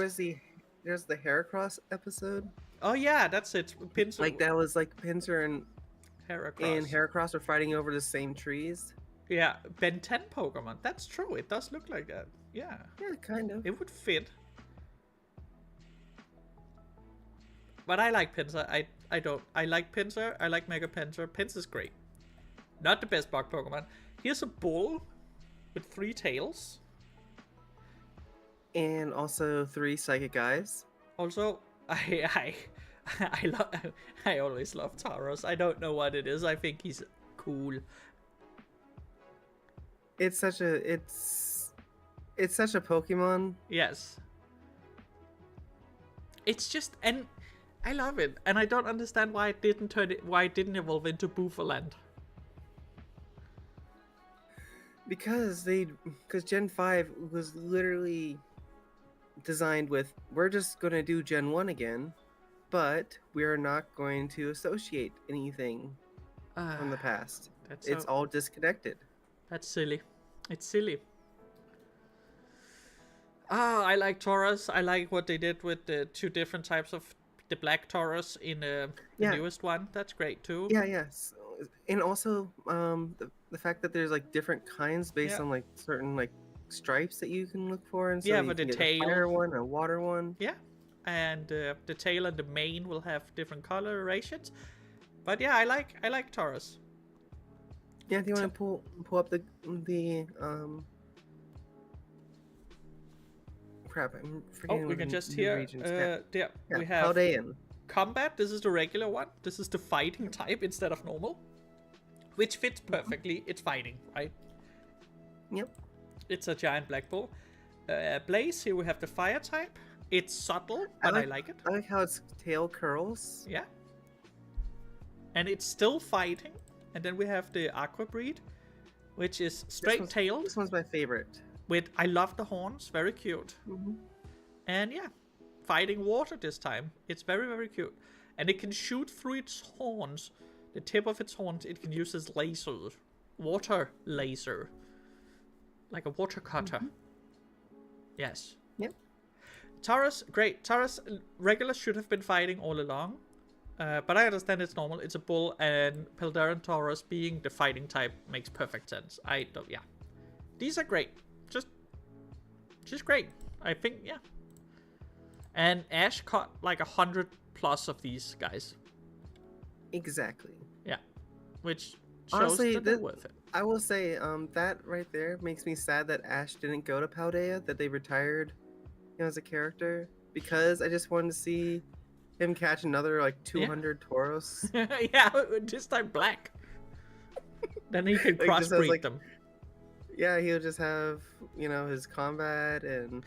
There's the Heracross episode. Oh yeah, that's it. Pinsir. Like that was like Pinsir and Heracross are fighting over the same trees. Yeah, Ben 10 Pokemon. That's true. It does look like that. Yeah. Yeah, kind of. It would fit. But I like Pinsir. I don't. I like Pinsir. I like Mega Pinsir. Pinsir's great. Not the best bug Pokemon. Here's a bull with 3 tails. And also 3 psychic eyes. Also, I always love Tauros. I don't know what it is. I think he's cool. It's such a Pokemon. Yes. It's just, and I love it, and I don't understand why it didn't evolve into Booferland. Because Gen 5 was literally designed with, we're just gonna do Gen 1 again, but we're not going to associate anything from the past. It's all disconnected. That's silly. It's silly. I like Tauros. I like what they did with the 2 different types of the black Tauros in the newest one. That's great too. Yeah, yes. And also the fact that there's like different kinds based on like certain like stripes that you can look for, and so but the tail, a fire one, a water one. Yeah, and the tail and the mane will have different colorations. But yeah, I like Tauros. Yeah, do you want to pull up the crap? I'm forgetting. We can just hear. We have Paldean. Combat. This is the regular one. This is the fighting type instead of normal, which fits perfectly. It's fighting, right? Yep. It's a giant black bull. Blaze. Here we have the fire type. It's subtle, but I like it. I like how its tail curls. Yeah. And it's still fighting. And then we have the Aqua breed, which is straight tail. This one's my favorite. I love the horns. Very cute. Mm-hmm. And yeah, fighting water this time. It's very, very cute. And it can shoot through its horns. The tip of its horns, it can use as lasers. Water laser. Like a water cutter. Yes. Yep. Taurus, great. Taurus, regular should have been fighting all along. But I understand it's normal. It's a bull, and Peldaran Taurus being the fighting type makes perfect sense. Yeah. These are great. Just great. I think, yeah. And Ash caught like 100 plus of these guys. Exactly. Yeah. Which shows honestly, that they're worth it. I will say, that right there makes me sad that Ash didn't go to Paldea, that they retired him as a character, because I just wanted to see him catch another like 200 Tauros. Yeah, this time black. Then he can crossbreed them. Yeah, he'll just have, his combat and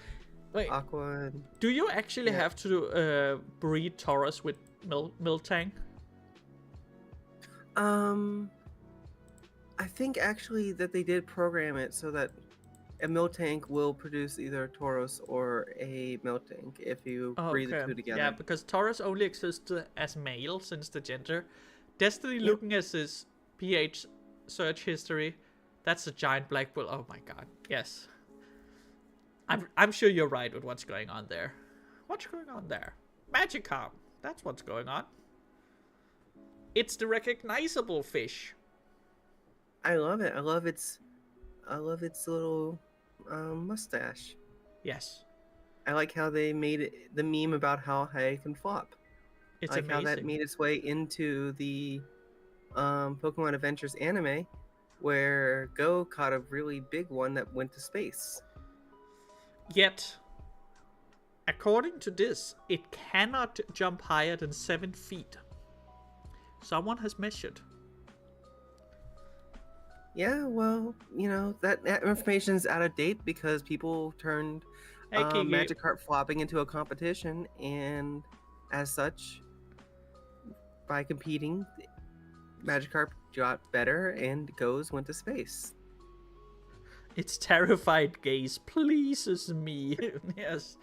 Aqua. And, do you actually have to breed Tauros with Miltank? I think actually that they did program it so that a Miltank will produce either a Tauros or a Miltank if you breed the two together. Yeah, because Tauros only exists as male since the gender. Destiny looking at his PH search history. That's a giant black bull. Oh my god. Yes. I'm sure you're right with what's going on there. What's going on there? Magikarp. That's what's going on. It's the recognizable fish. I love it. I love its little mustache. Yes. I like how they made the meme about how high it can flop. It's amazing. How that made its way into the Pokemon Adventures anime, where Go caught a really big one that went to space. Yet, according to this, it cannot jump higher than 7 feet. Someone has measured. Yeah, well, that information is out of date because people turned Magikarp flopping into a competition, and as such, by competing, Magikarp got better and went to space. Its terrified gaze pleases me. Yes.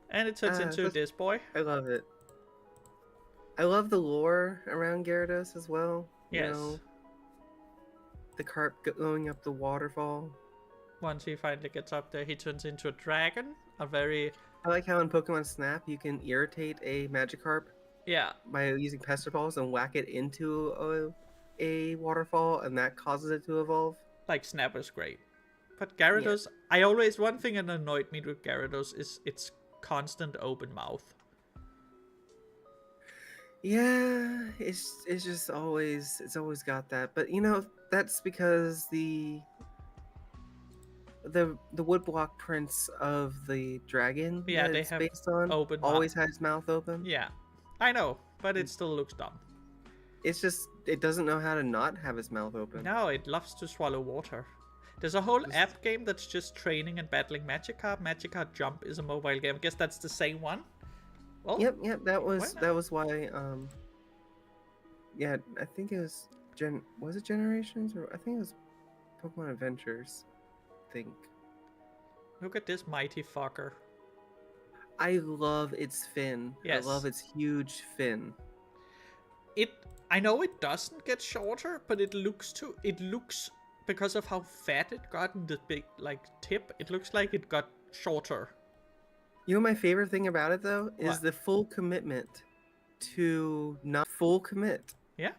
And it turns into this boy. I love it. I love the lore around Gyarados as well. Yes. The carp going up the waterfall. Once he finally gets up there, he turns into a dragon. I like how in Pokemon Snap you can irritate a Magikarp. Yeah. By using Pester Balls and whack it into a waterfall, and that causes it to evolve. Like Snap is great. But Gyarados, one thing that annoyed me with Gyarados is its constant open mouth. Yeah, it's just always got that. But that's because the woodblock prince of the dragon that it's based on always has his mouth open. Yeah, I know, but it still looks dumb. It's just it doesn't know how to not have its mouth open. No, it loves to swallow water. There's a whole app game that's just training and battling Magikarp. Magikarp Jump is a mobile game. I guess that's the same one. Well, yep. That was why. Yeah, I think it was Was it Generations, or I think it was Pokemon Adventures. I think. Look at this mighty fucker. I love its fin. Yes. I love its huge fin. I know it doesn't get shorter, but it looks because of how fat it got in the big tip. It looks like it got shorter. My favorite thing about it though is the full commitment to not full commit. Yeah.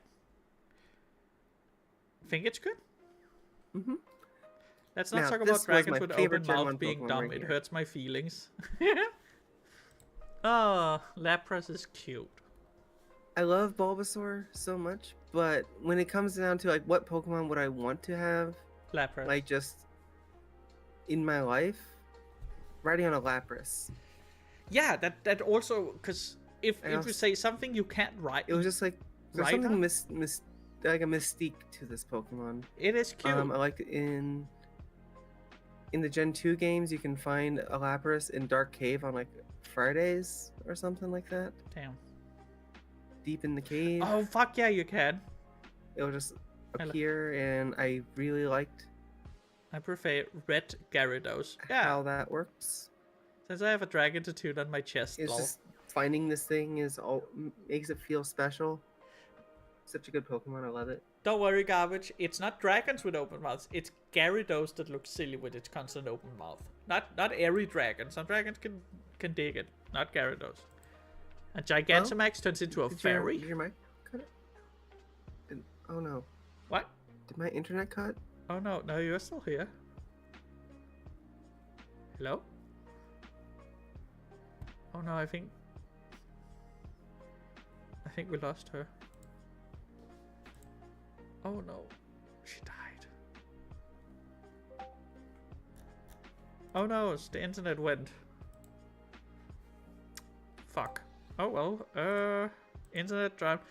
I think it's good. Mm-hmm. Let's not talk about dragons with open mouth being dumb. It hurts my feelings. Oh, Lapras is cute. I love Bulbasaur so much, but when it comes down to what Pokemon would I want to have, Lapras, just in my life, riding on a Lapras. Yeah, that also, because if you say something you can't ride, it was just there's something like a mystique to this Pokemon. It is cute. I like in the Gen 2 games you can find a Lapras in Dark Cave on Fridays or something like that. Damn. Deep in the cave. Oh fuck yeah, you can. It'll just appear, and I really liked I prefer red Gyarados. Yeah. how that works. Since I have a dragon tattooed on my chest, It's lol. just finding this thing is all makes it feel special. Such a good Pokemon, I love it. Don't worry, Garbage. It's not dragons with open mouths. It's Gyarados that looks silly with its constant open mouth. Not every dragon. Some dragons can dig it. Not Gyarados. And Gigantamax turns into a fairy. Did your mic cut it? Oh no. What? Did my internet cut? Oh no, no, you're still here. Hello? Oh no, I think we lost her. Oh no, she died. Oh no, the internet went. Fuck. Oh well, internet dropped.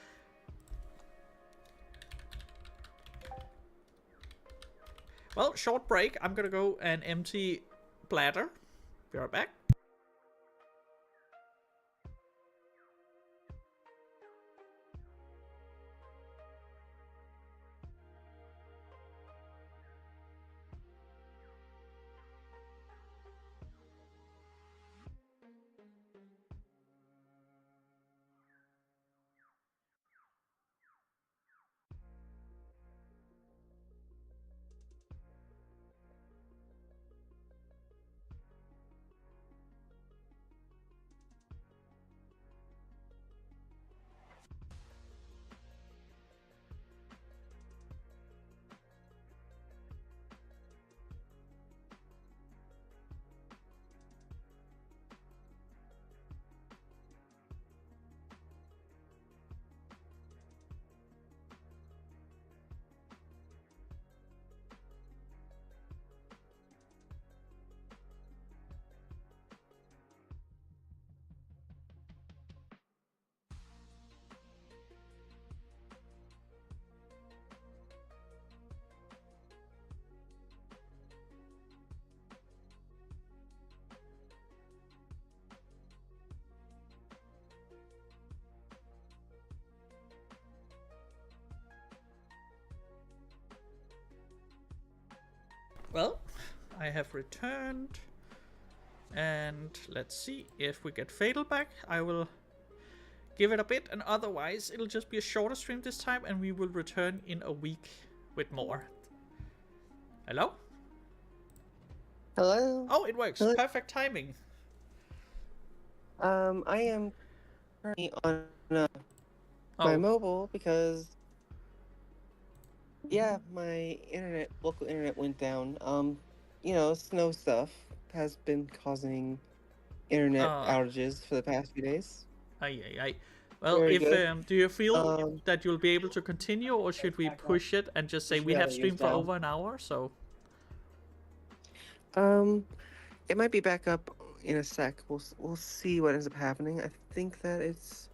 Well, short break. I'm gonna go and empty bladder. Be right back. Well, I have returned. And let's see if we get Fatal back. I will give it a bit, and otherwise it'll just be a shorter stream this time, and we will return in a week with more. Hello? Hello? Oh, it works. Hello? Perfect timing. I am currently on my mobile because, yeah, my local internet went down. You know, snow stuff has been causing internet outages for the past few days. Well, do you feel that you'll be able to continue, or should we push it and just say we have streamed for over an hour? So, it might be back up in a sec. We'll see what ends up happening. I think that it's.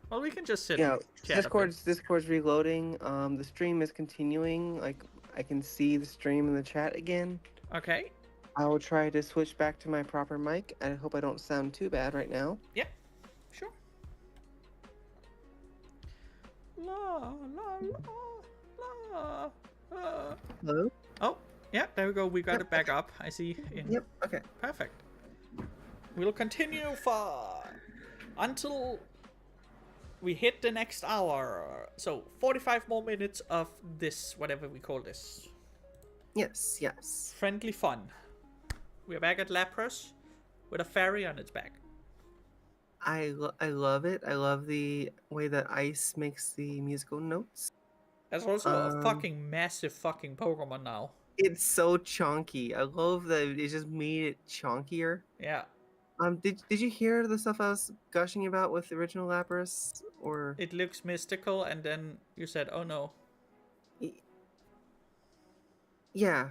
Well, we can just sit. Yeah, Discord's reloading. The stream is continuing. Like, I can see the stream in the chat again. Okay. I will try to switch back to my proper mic. I hope I don't sound too bad right now. Yeah, sure. La la la la. Hello? Oh, yeah, there we go. We got it back up. I see. Yep, okay. Perfect. We'll continue until we hit the next hour. So 45 more minutes of this, whatever we call this. Yes, yes. Friendly fun. We're back at Lapras with a fairy on its back. I love it. I love the way that ice makes the musical notes. That's also a fucking massive fucking Pokemon now. It's so chunky. I love that it just made it chunkier. Yeah. Did you hear the stuff I was gushing about with the original Lapras? Or it looks mystical, and then you said, "Oh no." Yeah.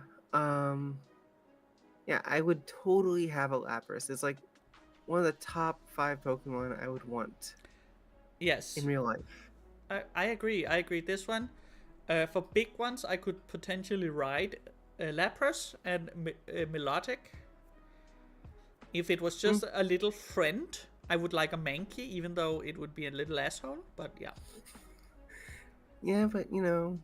Yeah, I would totally have a Lapras. It's like one of the top 5 Pokemon I would want. Yes. In real life. I agree. This one, for big ones, I could potentially ride Lapras and Melodic. If it was just a little friend, I would like a Mankey, even though it would be a little asshole. But yeah. Yeah, but you know,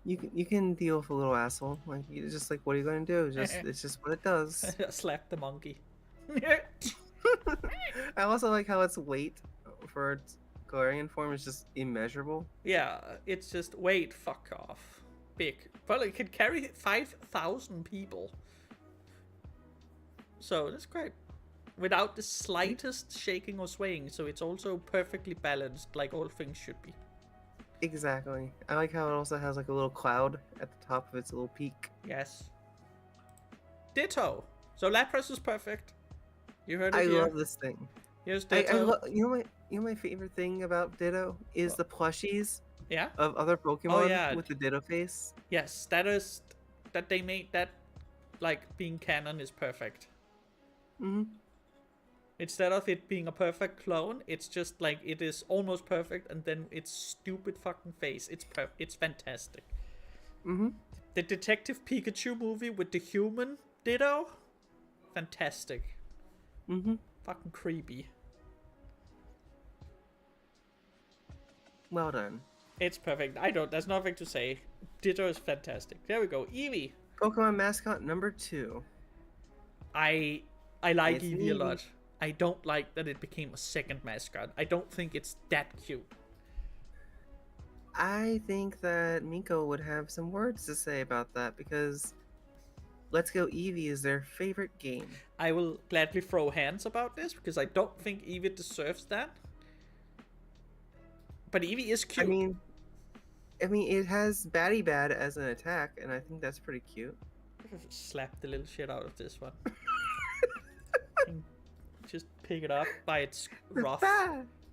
You can deal with a little asshole. Like you just like, what are you gonna do? It's just what it does. Slap the monkey. I also like how its weight for its Galarian form is just immeasurable. Yeah, it's just weight. Fuck off. Big. Well, it can carry 5,000 people. So that's great. Without the slightest shaking or swaying, so it's also perfectly balanced, like all things should be. Exactly. I like how it also has like a little cloud at the top of its little peak. Yes. Ditto. So Lapras is perfect. You heard it I here. love this thing. Here's Ditto. You know my favorite thing about Ditto is the plushies. Yeah. Of other Pokemon with the Ditto face. Yes, that they made that like being canon is perfect. Mm-hmm. Instead of it being a perfect clone, it's just like it is almost perfect, and then its stupid fucking face. It's fantastic. Mm-hmm. The Detective Pikachu movie with the human Ditto, fantastic. Mm-hmm. Fucking creepy. Well done. It's perfect. There's nothing to say. Ditto is fantastic. There we go. Eevee. Pokemon mascot number 2. I like Eevee a lot. I don't like that it became a second mascot. I don't think it's that cute. I think that Miko would have some words to say about that because Let's Go Eevee is their favorite game. I will gladly throw hands about this because I don't think Eevee deserves that. But Eevee is cute. I mean, it has Batty Bad as an attack, and I think that's pretty cute. Slap the little shit out of this one. Just pick it up by its ruff.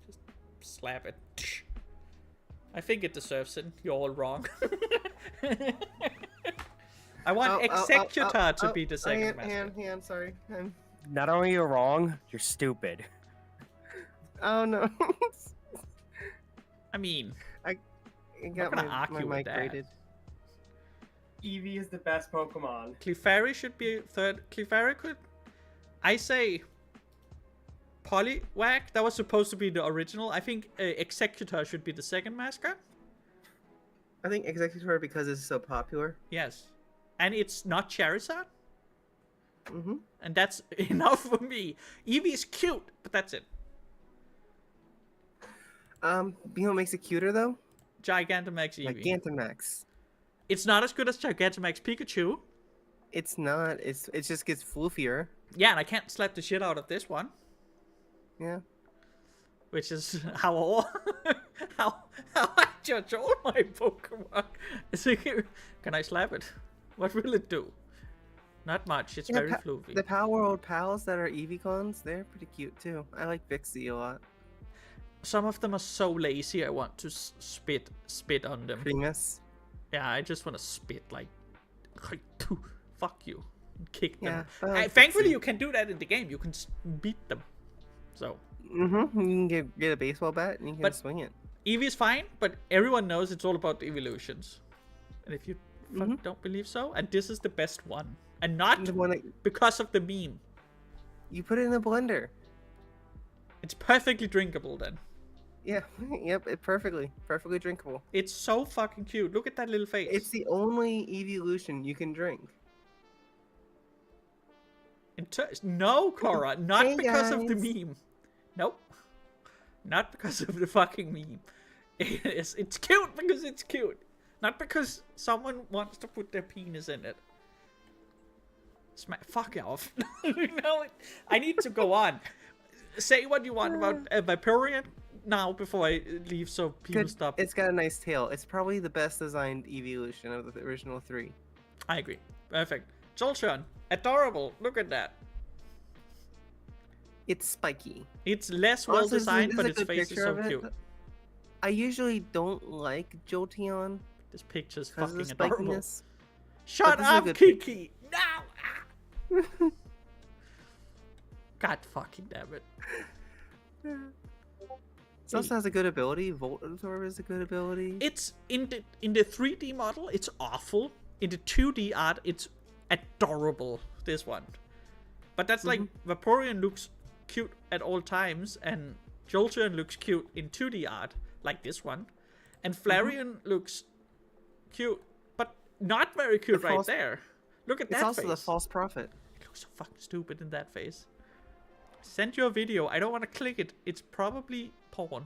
Just slap it. I think it deserves it. You're all wrong. I want Executor to be the second mascot. Sorry. Not only you're wrong, you're stupid. Oh no. I mean, I got my mic rated. Eevee is the best Pokemon. Clefairy should be third. Clefairy could... I say... Poliwag, that was supposed to be the original. I think Executor should be the second mascot. I think Executor because it's so popular. Yes. And it's not Charizard. Mm-hmm. And that's enough for me. Eevee is cute, but that's it. You know what makes it cuter though? Gigantamax Eevee. Gigantamax. It's not as good as Gigantamax Pikachu. It's not. It just gets floofier. Yeah, and I can't slap the shit out of this one. Yeah. Which is how I judge all my Pokemon. Can I slap it? What will it do? Not much. It's very floofy. The Power World pals that are Eevee clones, they're pretty cute too. I like Vixie a lot. Some of them are so lazy. I want to spit on them. Primus. Yeah, I just want to spit like fuck you, and kick them. Yeah, thankfully, you can do that in the game. You can beat them. So. Mm-hmm. You can get a baseball bat and you can swing it. Eevee is fine, but everyone knows it's all about the evolutions. And if you don't believe so, and this is the best one, and not because of the meme. You put it in a blender. It's perfectly drinkable then. Yeah, yep, perfectly drinkable. It's so fucking cute. Look at that little face. It's the only evolution you can drink. No, Cora, not because of the meme. Nope. Not because of the fucking meme. It's cute because it's cute. Not because someone wants to put their penis in it. Fuck off. No, I need to go on. Say what you want about Vaporeon now before I leave so people stop. It's got a nice tail. It's probably the best designed evolution of the original 3. I agree. Perfect. Jolteon. Adorable. Look at that. It's spiky. It's less well designed, but its face is so cute. I usually don't like Jolteon. This picture's fucking adorable. Shut up, Kiki! No! God fucking damn it. It also has a good ability. Volt Absorb is a good ability. It's in the 3D model, it's awful. In the 2D art, it's adorable. This one. But that's like Vaporeon looks cute at all times, and Jolteon looks cute in 2D art, like this one. And Flareon looks cute Not very cute The right false- there. Look at It's that also face. the false prophet. It looks so fucking stupid in that face. Send you a video. I don't want to click it. It's probably porn.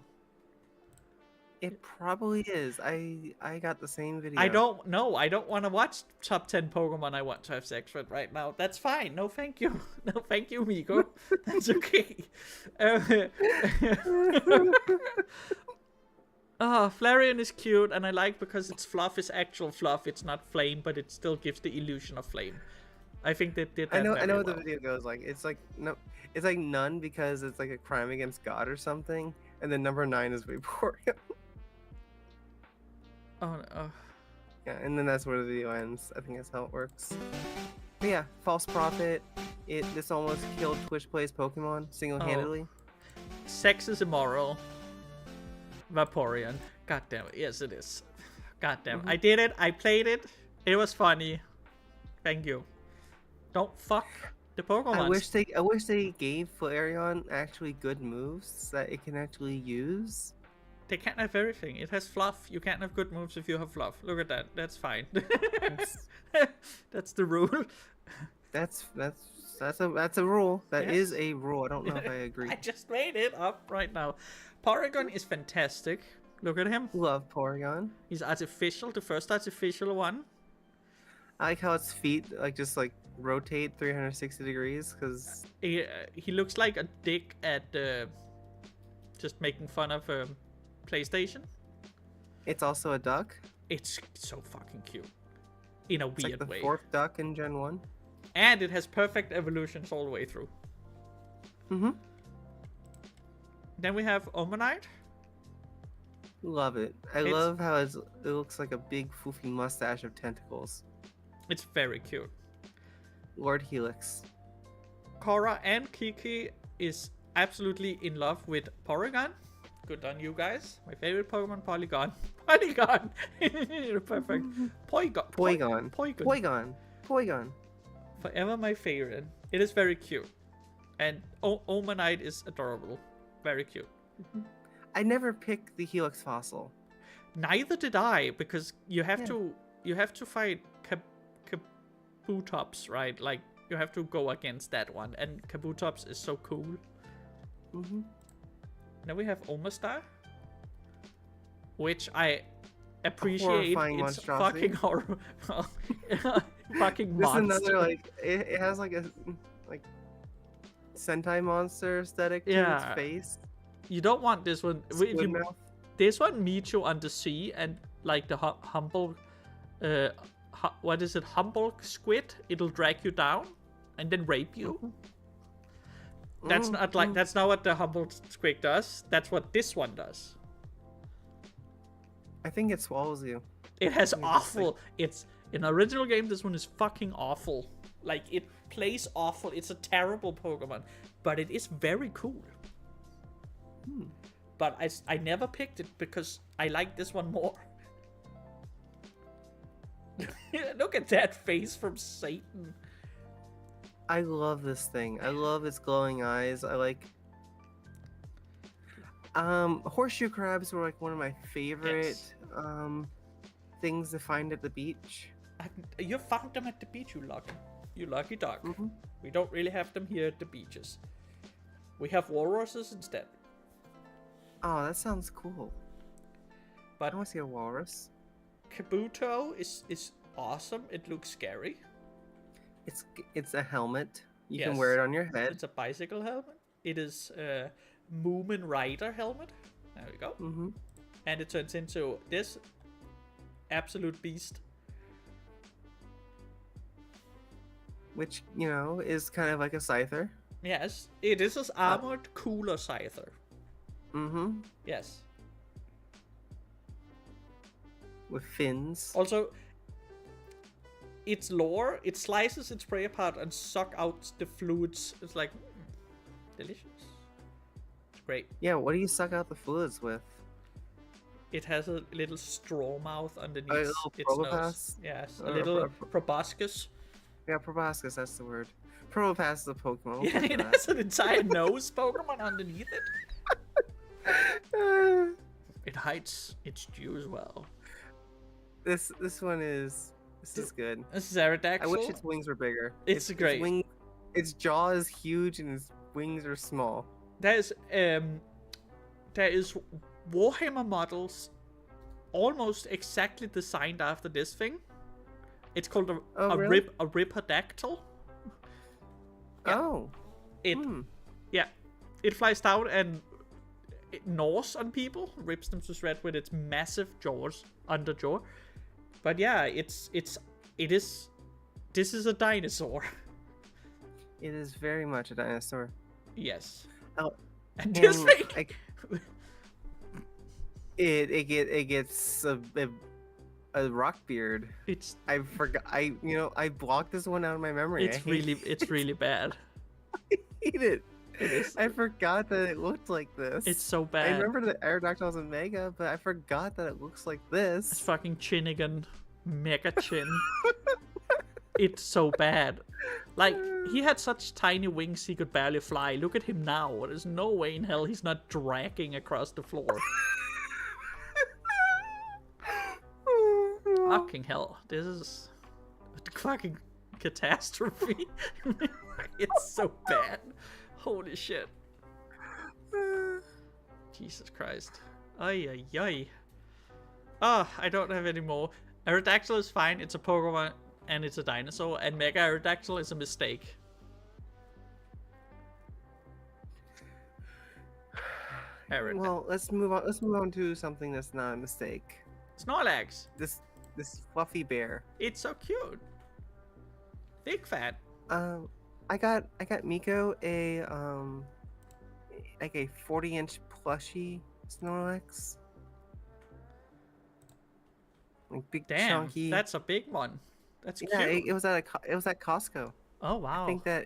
It probably is. I got the same video. I don't know. I don't want to watch top 10 Pokemon I want to have sex with right now. That's fine. No, thank you. No, thank you, Miko. That's okay. Flareon is cute, and I like because its fluff is actual fluff. It's not flame, but it still gives the illusion of flame. I think they did that I know very what well. the video goes like. It's like no, it's like none because it's like a crime against God or something, and then number 9 is Vaporeon. Oh, no. Yeah, and then that's where the video ends. I think that's how it works. But yeah, false prophet. This almost killed Twitch Plays Pokemon single-handedly. Sex is immoral. Vaporeon. God damn it. Yes, it is. God damn it. I did it. I played it. It was funny. Thank you. Don't fuck the Pokemon. I wish they gave Flareon actually good moves that it can actually use. They can't have everything. It has fluff. You can't have good moves if you have fluff. Look at that. That's fine. That's the rule. That's a rule. That Yes. is a rule. I don't know if I agree. I just made it up right now. Porygon is fantastic. Look at him. Love Porygon. He's artificial. The first artificial one. I like how its feet just rotate 360 degrees because He looks like a dick at just making fun of PlayStation. it's also a duck. It's so fucking cute. In a It's weird like the way. 4th duck in Gen 1. And it has perfect evolutions all the way through. Mm-hmm. Then we have Omanite. Love it. I love how it looks like a big foofy mustache of tentacles. It's very cute. Lord Helix. Korra and Kiki is absolutely in love with Porygon. Good on you guys. My favorite Pokemon, Polygon. Polygon! Perfect. Porygon. Porygon. Forever my favorite. It is very cute. And Omanite is adorable. Very cute. I never picked the Helix fossil. Neither did I, because you have to fight Kabutops, right? Like you have to go against that one, and Kabutops is so cool. Then we have Omastar, which I appreciate. It's fucking horrible. Fucking This monster. is another it has a Sentai monster aesthetic to its face. You don't want this one. This one meets you on the sea, and like the humble, what is it? Humble squid. It'll drag you down and then rape you. That's not that's not what the humble squid does. That's what this one does. I think it swallows you. It has awful. It's in the original game. This one is fucking awful. Like it plays awful. It's a terrible Pokemon, but it is very cool. But I never picked it because I like this one more. Look at that face from Satan. I love this thing. I love its glowing eyes. I like horseshoe crabs were one of my favorite things to find at the beach. You found them at the beach, you lucky dog. We don't really have them here at the beaches. We have walruses instead. Oh, that sounds cool. But I want to see a walrus. Kabuto is awesome. It looks scary. It's a helmet. You can wear it on your head. It's a bicycle helmet. It is a Moomin Rider helmet. There we go. And it turns into this absolute beast. Which, is kind of like a Scyther. Yes, it is an armored, cooler Scyther. Yes. With fins. Also, its lore, it slices its prey apart and suck out the fluids. It's like, delicious. It's great. Yeah, what do you suck out the fluids with? It has a little straw mouth underneath A little its nose. Yes, a little proboscis. Yeah, proboscis, that's the word. Probopass is a Pokemon. Yeah, it has an entire nose Pokemon underneath it. It hides its juice well. This one is This is good. This is Aerodactyl. I wish its wings were bigger. It's great. Its jaw is huge and its wings are small. There is Warhammer models almost exactly designed after this thing. It's called a Ripodactyl. Yeah. Oh. Yeah. It flies down and it gnaws on people, rips them to shreds with its massive jaws, underjaw. But yeah, this is a dinosaur. It is very much a dinosaur. Yes. Oh, and this thing. It gets a rock beard. I forgot. I blocked this one out of my memory. It's really bad. I hate it. It is. I forgot that it looked like this. It's so bad. I remember the Aerodactyl was a mega, but I forgot that it looks like this. It's fucking Chinigan. Mega chin. It's so bad. Like, he had such tiny wings he could barely fly. Look at him now. There's no way in hell he's not dragging across the floor. Fucking hell. This is a fucking catastrophe. It's so bad. Holy shit. Jesus Christ. Ay, ay, ay. Ah, I don't have any more. Aerodactyl is fine. It's a Pokemon and it's a dinosaur. And Mega Aerodactyl is a mistake. Well, let's move on. Let's move on to something that's not a mistake. Snorlax. This fluffy bear. It's so cute. Big fat. I got Miko like a 40-inch plushie Snorlax. Like big, chunky. That's a big one. That's cute. Yeah, it was at Costco. Oh wow. I think that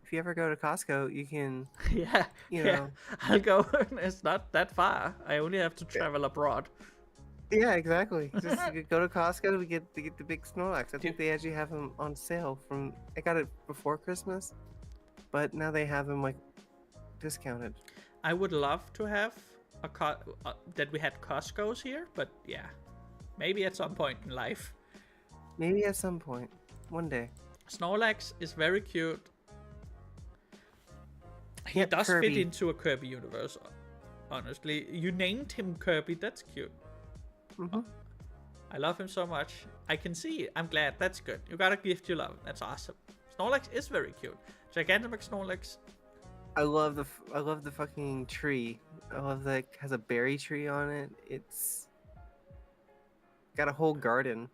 if you ever go to Costco, you can. Yeah. You know. I'll go. It's not that far. I only have to travel abroad. Yeah, exactly. Just go to Costco to get the big Snorlax. I think they actually have them on sale. I got it before Christmas, but now they have them like discounted. I would love to have that we had Costco's here, but yeah, maybe at some point in life. Maybe at some point, one day. Snorlax is very cute. He does Kirby. fit into a Kirby universe. Honestly, you named him Kirby. That's cute. Mm-hmm. I love him so much. I can see it. I'm glad. That's good. You got a gift you love. That's awesome. Snorlax is very cute. Gigantamax Snorlax. I love the fucking tree. I love that it has a berry tree on it. It's got a whole garden.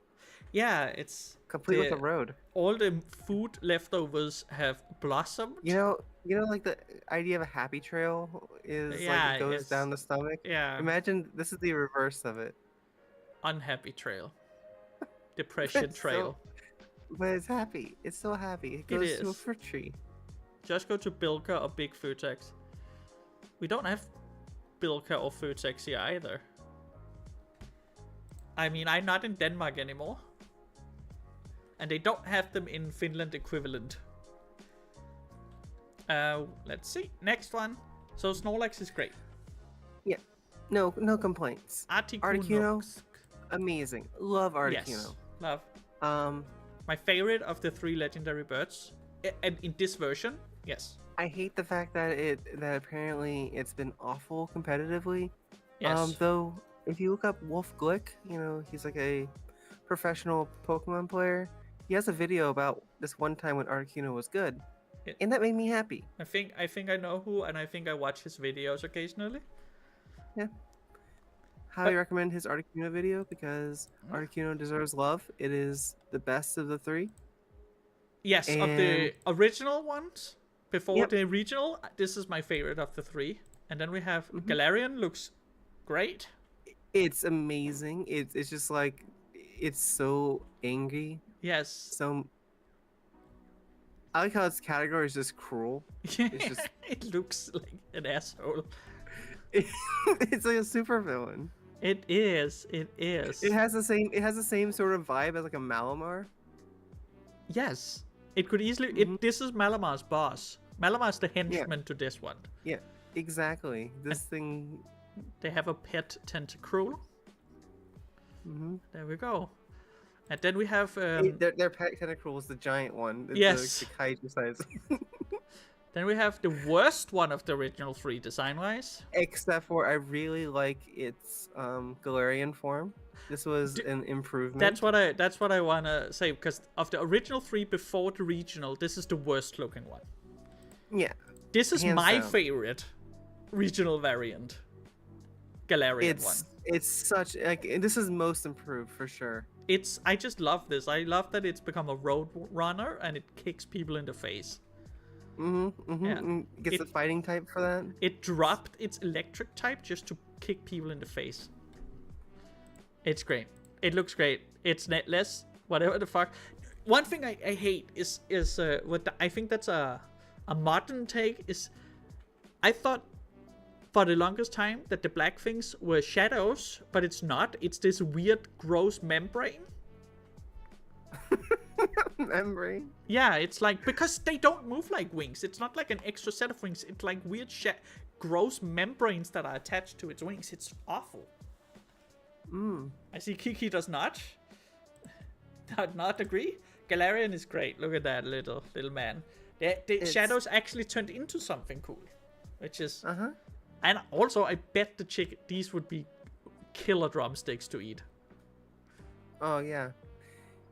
Yeah, it's complete with a road. All the food leftovers have blossomed. You know, like the idea of a happy trail is like it goes down the stomach. Yeah. Imagine this is the reverse of it. Unhappy trail. Depression trail. But it's happy. It's so happy. It goes to a fruit tree. Just go to Bilka or Big Futex. We don't have Bilka or Futex here either. I mean, I'm not in Denmark anymore. And they don't have them in Finland equivalent. Let's see. Next one. So Snorlax is great. Yeah. No complaints. Articuno. Amazing. Love Articuno. Yes. Love. My favorite of the 3 legendary birds. And in this version, yes. I hate the fact that apparently it's been awful competitively. Yes. Though if you look up Wolf Glick, he's like a professional Pokemon player. He has a video about this one time when Articuno was good, and that made me happy. I think I know who, and I think I watch his videos occasionally. Yeah. Highly recommend his Articuno video because Articuno deserves love. It is the best of the 3. Yes, of the original ones before the regional, this is my favorite of the 3. And then we have Galarian. Looks great. It's amazing. It's just like it's so angry. Yes. So I like how its category is just cruel. It's just it looks like an asshole. It's like a super villain. It is. It is. It has the same sort of vibe as like a Malamar. Yes. It could easily this is Malamar's boss. Malamar's the henchman to this one. Yeah, exactly. This thing they have a pet Tentacruel. There we go. And then we have their pet tentacle is the giant one. It's yes, the kaiju size. Then we have the worst one of the original 3 design-wise. Except for I really like its Galarian form. This was an improvement. That's what I wanna say, because of the original 3 before the regional, this is the worst looking one. Yeah. This is my favorite regional variant. Galarian one. It's such this is most improved for sure. I just love this. I love that it's become a road runner and it kicks people in the face. Yeah. Gets the fighting type for that. It dropped its electric type just to kick people in the face. It's great. It looks great. It's netless. Whatever the fuck. One thing I hate is I think that's a modern take is I thought for the longest time that the black things were shadows, but it's not. It's this weird gross membrane. Membrane? Yeah, it's like, because they don't move like wings. It's not like an extra set of wings. It's like weird gross membranes that are attached to its wings. It's awful. I see Kiki does not agree. Galarian is great. Look at that little man. The shadows actually turned into something cool, which is and also I bet these would be killer drumsticks to eat. Oh yeah,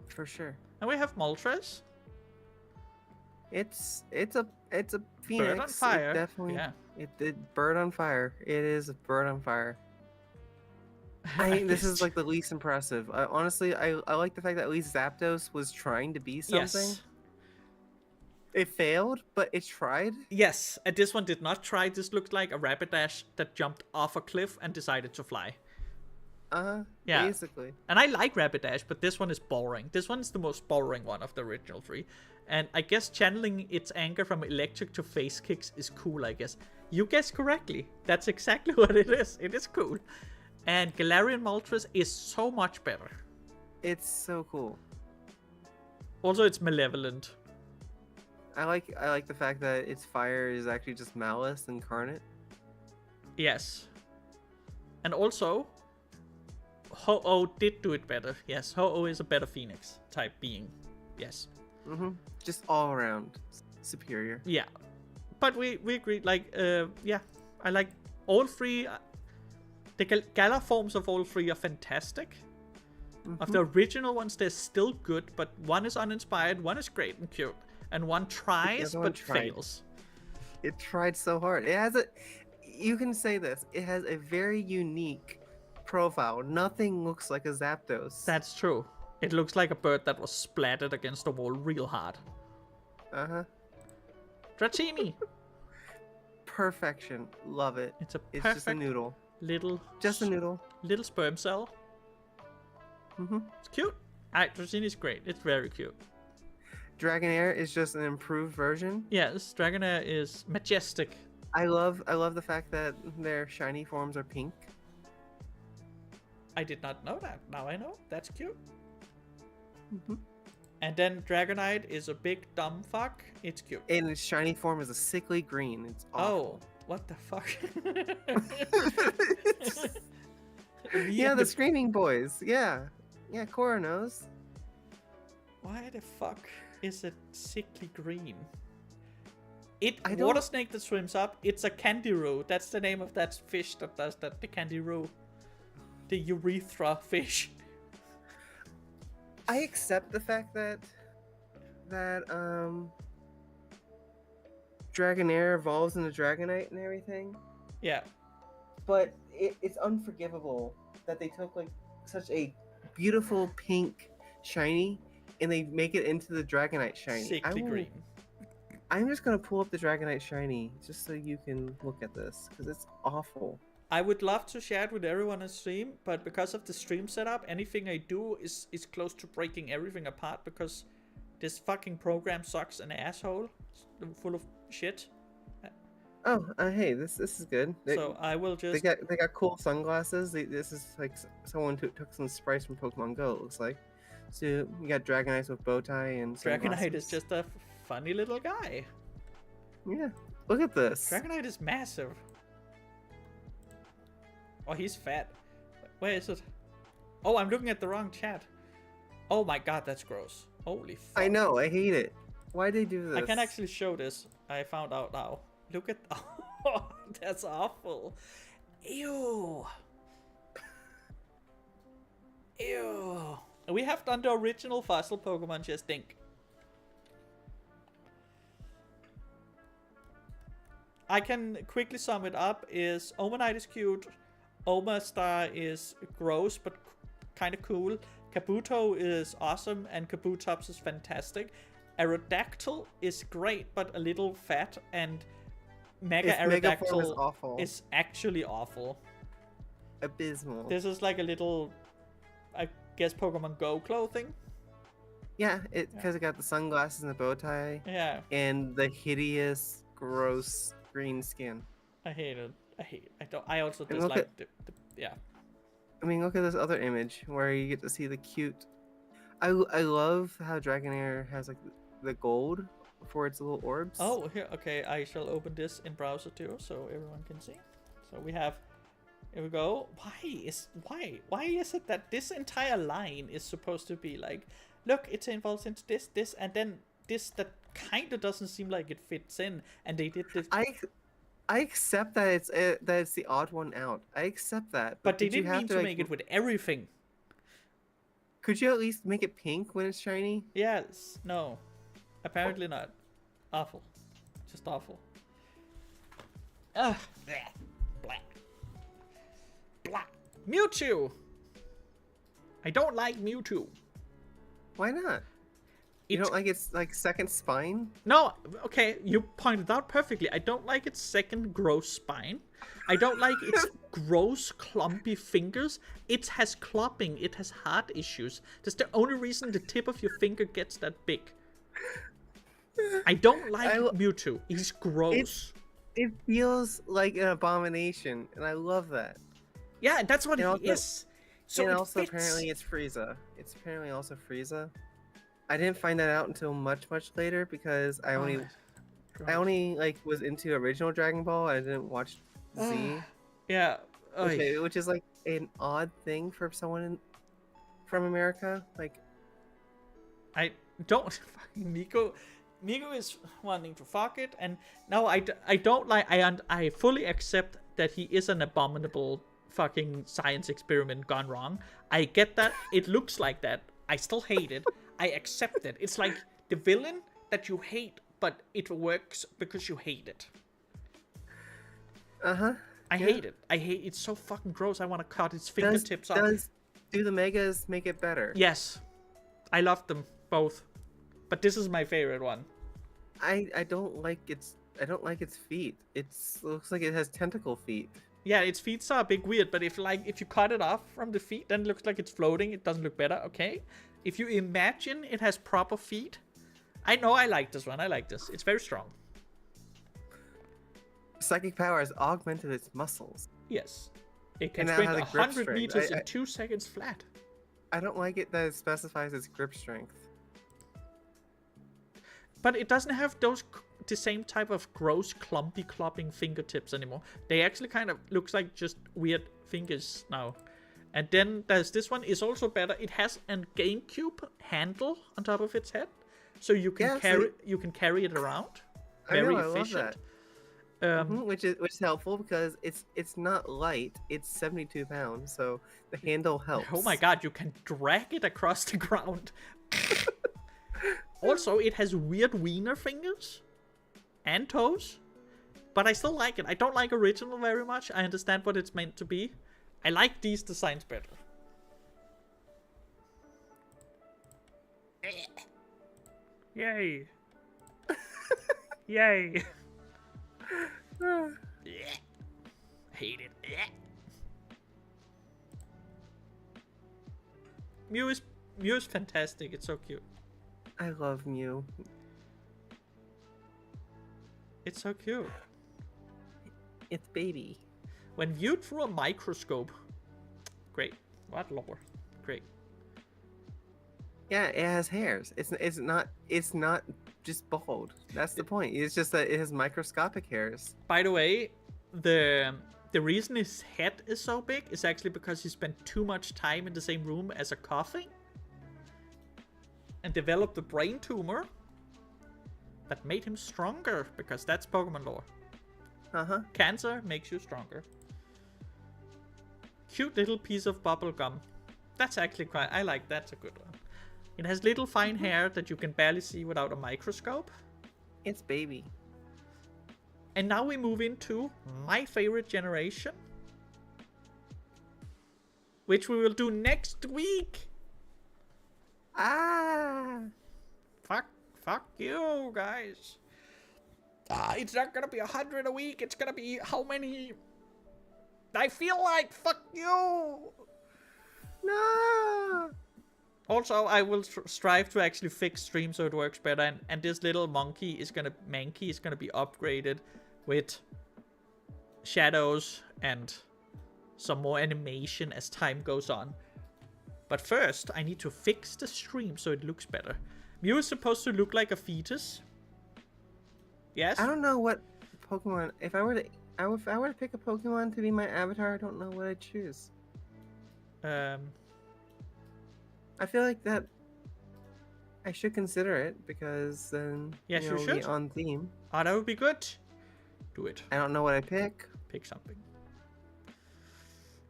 for sure. And we have Moltres. It's a phoenix. Bird on fire. It definitely. Yeah. It bird on fire. It is a bird on fire. I think this is like the least impressive. Honestly, I like the fact that at least Zapdos was trying to be something. Yes. It failed, but it tried. Yes, and this one did not try. This looked like a Rapidash that jumped off a cliff and decided to fly. Yeah. Basically. And I like Rapidash, but this one is boring. This one is the most boring one of the original 3. And I guess channeling its anger from electric to face kicks is cool, I guess. You guessed correctly. That's exactly what it is. It is cool. And Galarian Moltres is so much better. It's so cool. Also, it's malevolent. I like the fact that its fire is actually just malice incarnate. Yes. And also, Ho-Oh did do it better. Yes, Ho-Oh is a better Phoenix type being. Yes. Just all around superior. Yeah. But we agree, like, yeah. I like all 3. The Galar forms of all 3 are fantastic. Of the original ones, they're still good, but one is uninspired, one is great and cute, and one tries but fails. It tried so hard. It has you can say this, it has a very unique profile. Nothing looks like a Zapdos. That's true. It looks like a bird that was splattered against the wall real hard. Dratini. Perfection. Love it. It's just a noodle. Just a noodle. Little sperm cell. It's cute. Dratini's great. It's very cute. Dragonair is just an improved version. Yes, Dragonair is majestic. I love the fact that their shiny forms are pink. I did not know that. Now I know. That's cute. And then Dragonite is a big dumb fuck. It's cute. And its shiny form is a sickly green. It's awful. Oh, what the fuck? Yeah, the Screaming Boys. Yeah, Cora knows. Why the fuck is it sickly green? Water snake that swims up. It's a Candiru. That's the name of that fish that does that. The Candiru. The urethra fish. I accept the fact that Dragonair evolves into Dragonite and everything. Yeah. But it's unforgivable that they took like such a beautiful pink shiny and they make it into the Dragonite shiny. Sickly green. I'm just gonna pull up the Dragonite shiny just so you can look at this because it's awful. I would love to share it with everyone on stream, but because of the stream setup, anything I do is close to breaking everything apart because this fucking program sucks an asshole. It's full of shit. Oh, hey, this is good. So I will just. They got cool sunglasses. This is like someone took some sprites from Pokemon Go. It looks like. So you got Dragonites with bow tie and sunglasses. Dragonite is just a funny little guy. Yeah, look at this. Dragonite is massive. Oh, he's fat. Where is it? Oh, I'm looking at the wrong chat. Oh my god, that's gross. Holy fuck. I know, I hate it. Why'd they do this? I can actually show this. I found out now. Look at... Oh, that's awful. Ew. Ew. We have done the original fossil Pokemon, just think. I can quickly sum it up. Is Omanite is cute. Omastar is gross, but kind of cool. Kabuto is awesome, and Kabutops is fantastic. Aerodactyl is great, but a little fat, and Mega Aerodactyl is actually awful. Abysmal. This is like a little, I guess, Pokemon Go clothing. Yeah, because it got the sunglasses and the bow tie. Yeah. And the hideous, gross green skin. I hate it. I also dislike yeah. I mean, look at this other image where you get to see the cute. I love how Dragonair has like the gold for its little orbs. Oh, here. Okay, I shall open this in browser too, so everyone can see. So we have. Here we go. Why is it that this entire line is supposed to be like, look, it involves into this, and then this that kind of doesn't seem like it fits in, and they did this. I accept that it's the odd one out. I accept that. But they didn't mean to make it with everything. Could you at least make it pink when it's shiny? Yes. No. Apparently not. Awful. Just awful. Ugh. Blah. Blah. Mewtwo! I don't like Mewtwo. Why not? You don't like its like second spine? No, okay, you pointed out perfectly. I don't like its second gross spine. I don't like its gross clumpy fingers. It has clopping. It has heart issues. That's the only reason the tip of your finger gets that big. I don't like Mewtwo. He's gross. It feels like an abomination, and I love that. Yeah, that's what he is. So and also apparently it's Frieza. It's apparently also Frieza. I didn't find that out until much later because I only like was into original Dragon Ball. I didn't watch Z. Yeah. Which is like an odd thing for someone from America. Like, I don't. Miko is wanting to fuck it, and no, I don't like. I fully accept that he is an abominable fucking science experiment gone wrong. I get that. It looks like that. I still hate it. I accept it. It's like the villain that you hate, but it works because you hate it. I hate it. It's so fucking gross. I want to cut its fingertips off. Do the megas make it better? Yes. I love them both. But this is my favorite one. I don't like its feet. It looks like it has tentacle feet. Yeah, its feet are a bit weird, but if you cut it off from the feet, then it looks like it's floating. It doesn't look better, okay? If you imagine it has proper feet, I know I like this one. I like this. It's very strong. Psychic power has augmented its muscles. Yes. It can sprint 100 meters in 2 seconds flat. I don't like it that it specifies its grip strength. But it doesn't have the same type of gross, clumpy, clopping fingertips anymore. They actually kind of looks like just weird fingers now. And then there's this one is also better. It has a GameCube handle on top of its head, so you can carry it around. Very efficient. I love that. Which is helpful because it's not light. It's 72 pounds, so the handle helps. Oh my god, you can drag it across the ground. Also, it has weird wiener fingers and toes, but I still like it. I don't like original very much. I understand what it's meant to be. I like these designs better. Yay. Yay. Hate it. Mew is fantastic. It's so cute. I love Mew. It's so cute. It's baby. When viewed through a microscope, great. What lore? Great. Yeah, it has hairs. It's not just bald. That's the point. It's just that it has microscopic hairs. By the way, the reason his head is so big is actually because he spent too much time in the same room as a coughing. and developed a brain tumor that made him stronger, because that's Pokemon lore. Cancer makes you stronger. Cute little piece of bubble gum. That's actually quite... I like that's a good one. It has little fine hair that you can barely see without a microscope. It's baby. And now we move into my favorite generation, which we will do next week. Fuck you, guys. It's not gonna be 100 a week. It's gonna be how many I feel like. Fuck you. No. Also, I will strive to actually fix stream so it works better. And this little Mankey is gonna be upgraded with shadows and some more animation as time goes on. But first, I need to fix the stream so it looks better. Mew is supposed to look like a fetus. Yes? I don't know what Pokemon... If I were to pick a Pokemon to be my avatar, I don't know what I'd choose. I feel like that I should consider it, because then yes, you should. Be on theme. Oh, that would be good. Do it. I don't know what I pick. Pick something.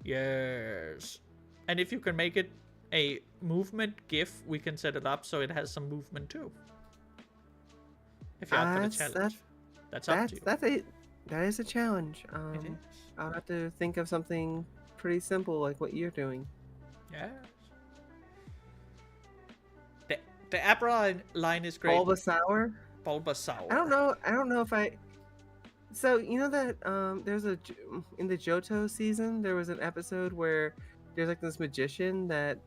Yes. And if you can make it a movement GIF, we can set it up so it has some movement too. If you're up for the challenge. That's up to you. That is a challenge. It is. I'll have to think of something pretty simple like what you're doing. Yes. The Abra line is great. Bulbasaur? Bulbasaur. I don't know if I... So, you know that there's in the Johto season, there was an episode where there's like this magician that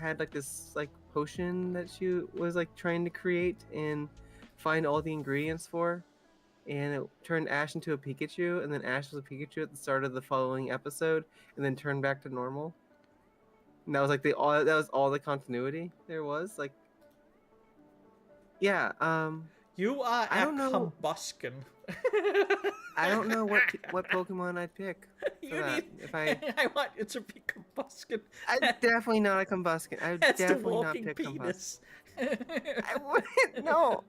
had like this like potion that she was like trying to create and find all the ingredients for, and it turned Ash into a Pikachu, and then Ash was a Pikachu at the start of the following episode, and then turned back to normal. And that was like that was all the continuity there was. Like, yeah. You are I don't know. Combusken. I don't know what Pokemon I'd pick. I want you to be Combusken. I'm definitely not a Combusken. I would That's definitely the not walking pick penis. I wouldn't. No.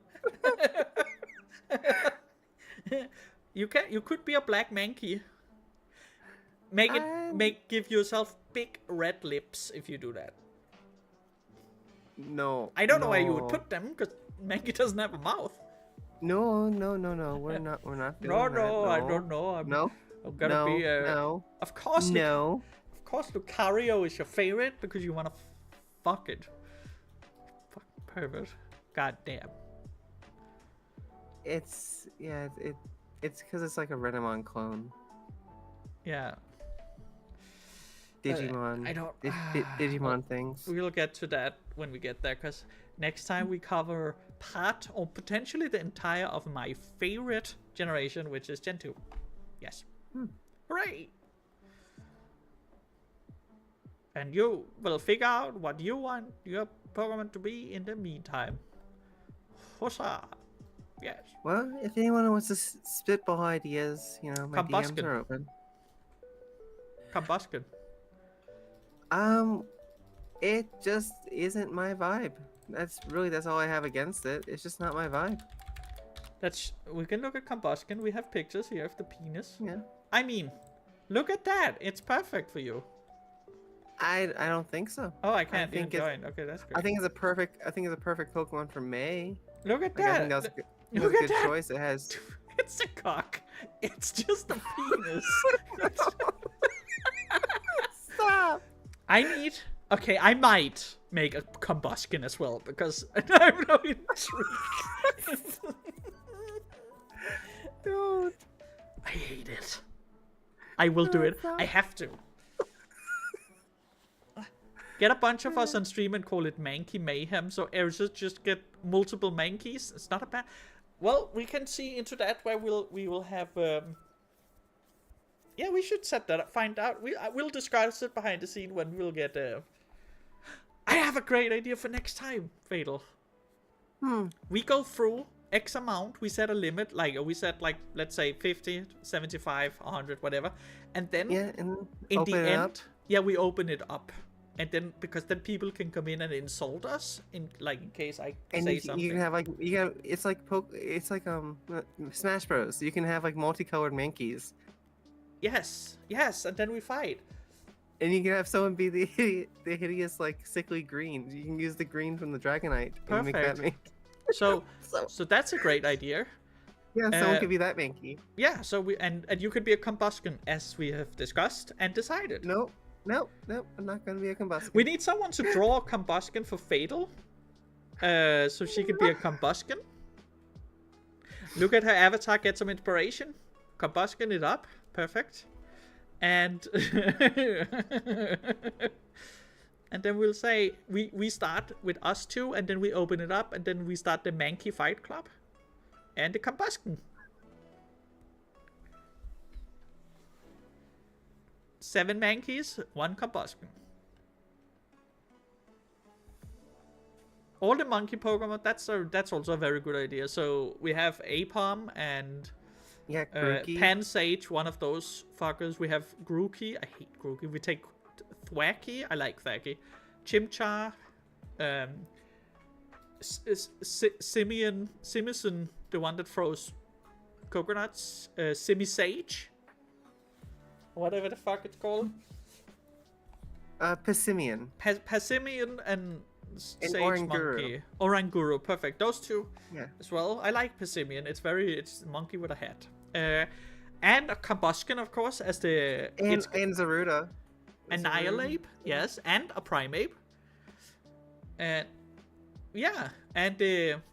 You could be a black Mankey. Give yourself big red lips if you do that. No. I don't know where you would put them, because Mankey doesn't have a mouth. No. We're not doing that. No, I don't know. I'm gonna be no. Of course. No. Of course, Lucario is your favorite because you wanna fuck it. Fuck pervert. God damn. It's because it's like a Renamon clone. Yeah. Digimon. I don't. Digimon things. We'll get to that when we get there, because next time we cover part or potentially the entire of my favorite generation, which is Gen 2. Yes. Hooray! And you will figure out what you want your Pokemon to be in the meantime. Huzzah! Yes. Well, if anyone wants to spitball ideas, my DMs are open. Combusken. It just isn't my vibe. That's all I have against it. It's just not my vibe. We can look at Combusken. We have pictures here of the penis. Yeah. I mean, look at that. It's perfect for you. I don't think so. Oh, I can't even join. Okay, that's great. I think it's a perfect Pokemon for May. Look at that. I think that's a good choice. It has. It's a cock. It's just a penis. Stop. I might make a Combusken as well, because I'm no intrigue. Dude. I hate it. I will do it. I have to. Get a bunch of us on stream and call it Mankey Mayhem, so Erza just get multiple Mankeys. It's not a bad... Well, we can see into that where we will have... Yeah, we should set that up. Find out. We'll discuss it behind the scene when we'll get... I have a great idea for next time, Fatal. We go through X amount. We set a limit. Let's say 50, 75, 100, whatever. And then in the end... Yeah, we open it up. And then, because then people can come in and insult us, in case I And say something. you can have it's like Smash Bros. You can have like multicolored Mankeys. Yes, and then we fight. And you can have someone be the hideous like sickly green. You can use the green from the Dragonite and make that Mankey. So that's a great idea. Yeah, someone could be that Mankey. Yeah, so and you could be a Combusken, as we have discussed and decided. Nope, I'm not gonna be a Combusken. We need someone to draw a Combusken for Fatal. So she could be a Combusken. Look at her avatar, get some inspiration. Combusken it up. Perfect. And and then we'll say we start with us two, and then we open it up, and then we start the Mankey Fight Club and the Combusken. 7 Mankeys, 1 Combusken. All the monkey Pokemon, that's also a very good idea. So we have Apom and Pansage, one of those fuckers. We have Grookey. I hate Grookey. We take Thwacky. I like Thwacky. Chimchar. Simison, the one that throws coconuts. Simisage. Whatever the fuck it's called. Passimian. Passimian and Sage Oranguru. Monkey. Oranguru, perfect. Those two as well. I like Passimian. It's a monkey with a hat. And a Combusken, of course, as the... And Zaruda. Annihilate, yes, and a Primeape. And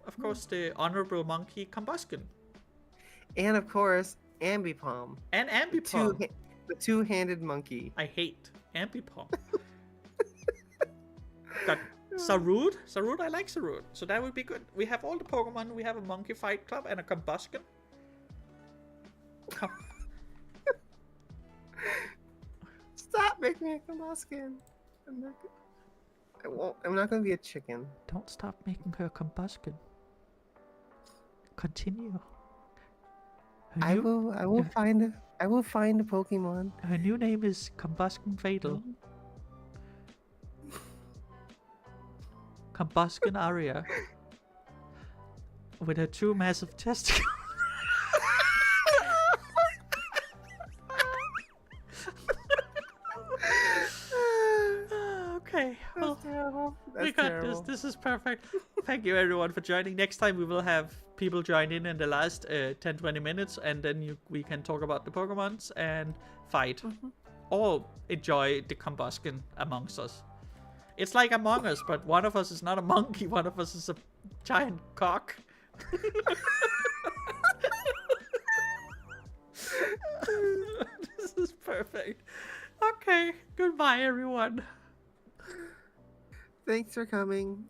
of course the honorable monkey Combusken. And of course, Ambipom. And Ambipom. The two-handed monkey. I hate Ambipom. Got Sarud. I like Sarud. So that would be good. We have all the Pokemon. We have a Monkey Fight Club and a Combusken. Stop making me a Combusken. I'm not gonna be a chicken. Don't stop making her a Combusken. Continue. I will find a Pokemon. Her new name is Combusken Fatal. Combusken Aria. With her 2 massive testicles. Okay. Well, terrible. we got terrible. this. This is perfect. Thank you everyone for joining. Next time we will have people join in the last 10-20 minutes, and then we can talk about the Pokemons and fight. Or enjoy the Combusken amongst us. It's like Among Us, but one of us is not a monkey, one of us is a giant cock. This is perfect. Okay, goodbye everyone. Thanks for coming.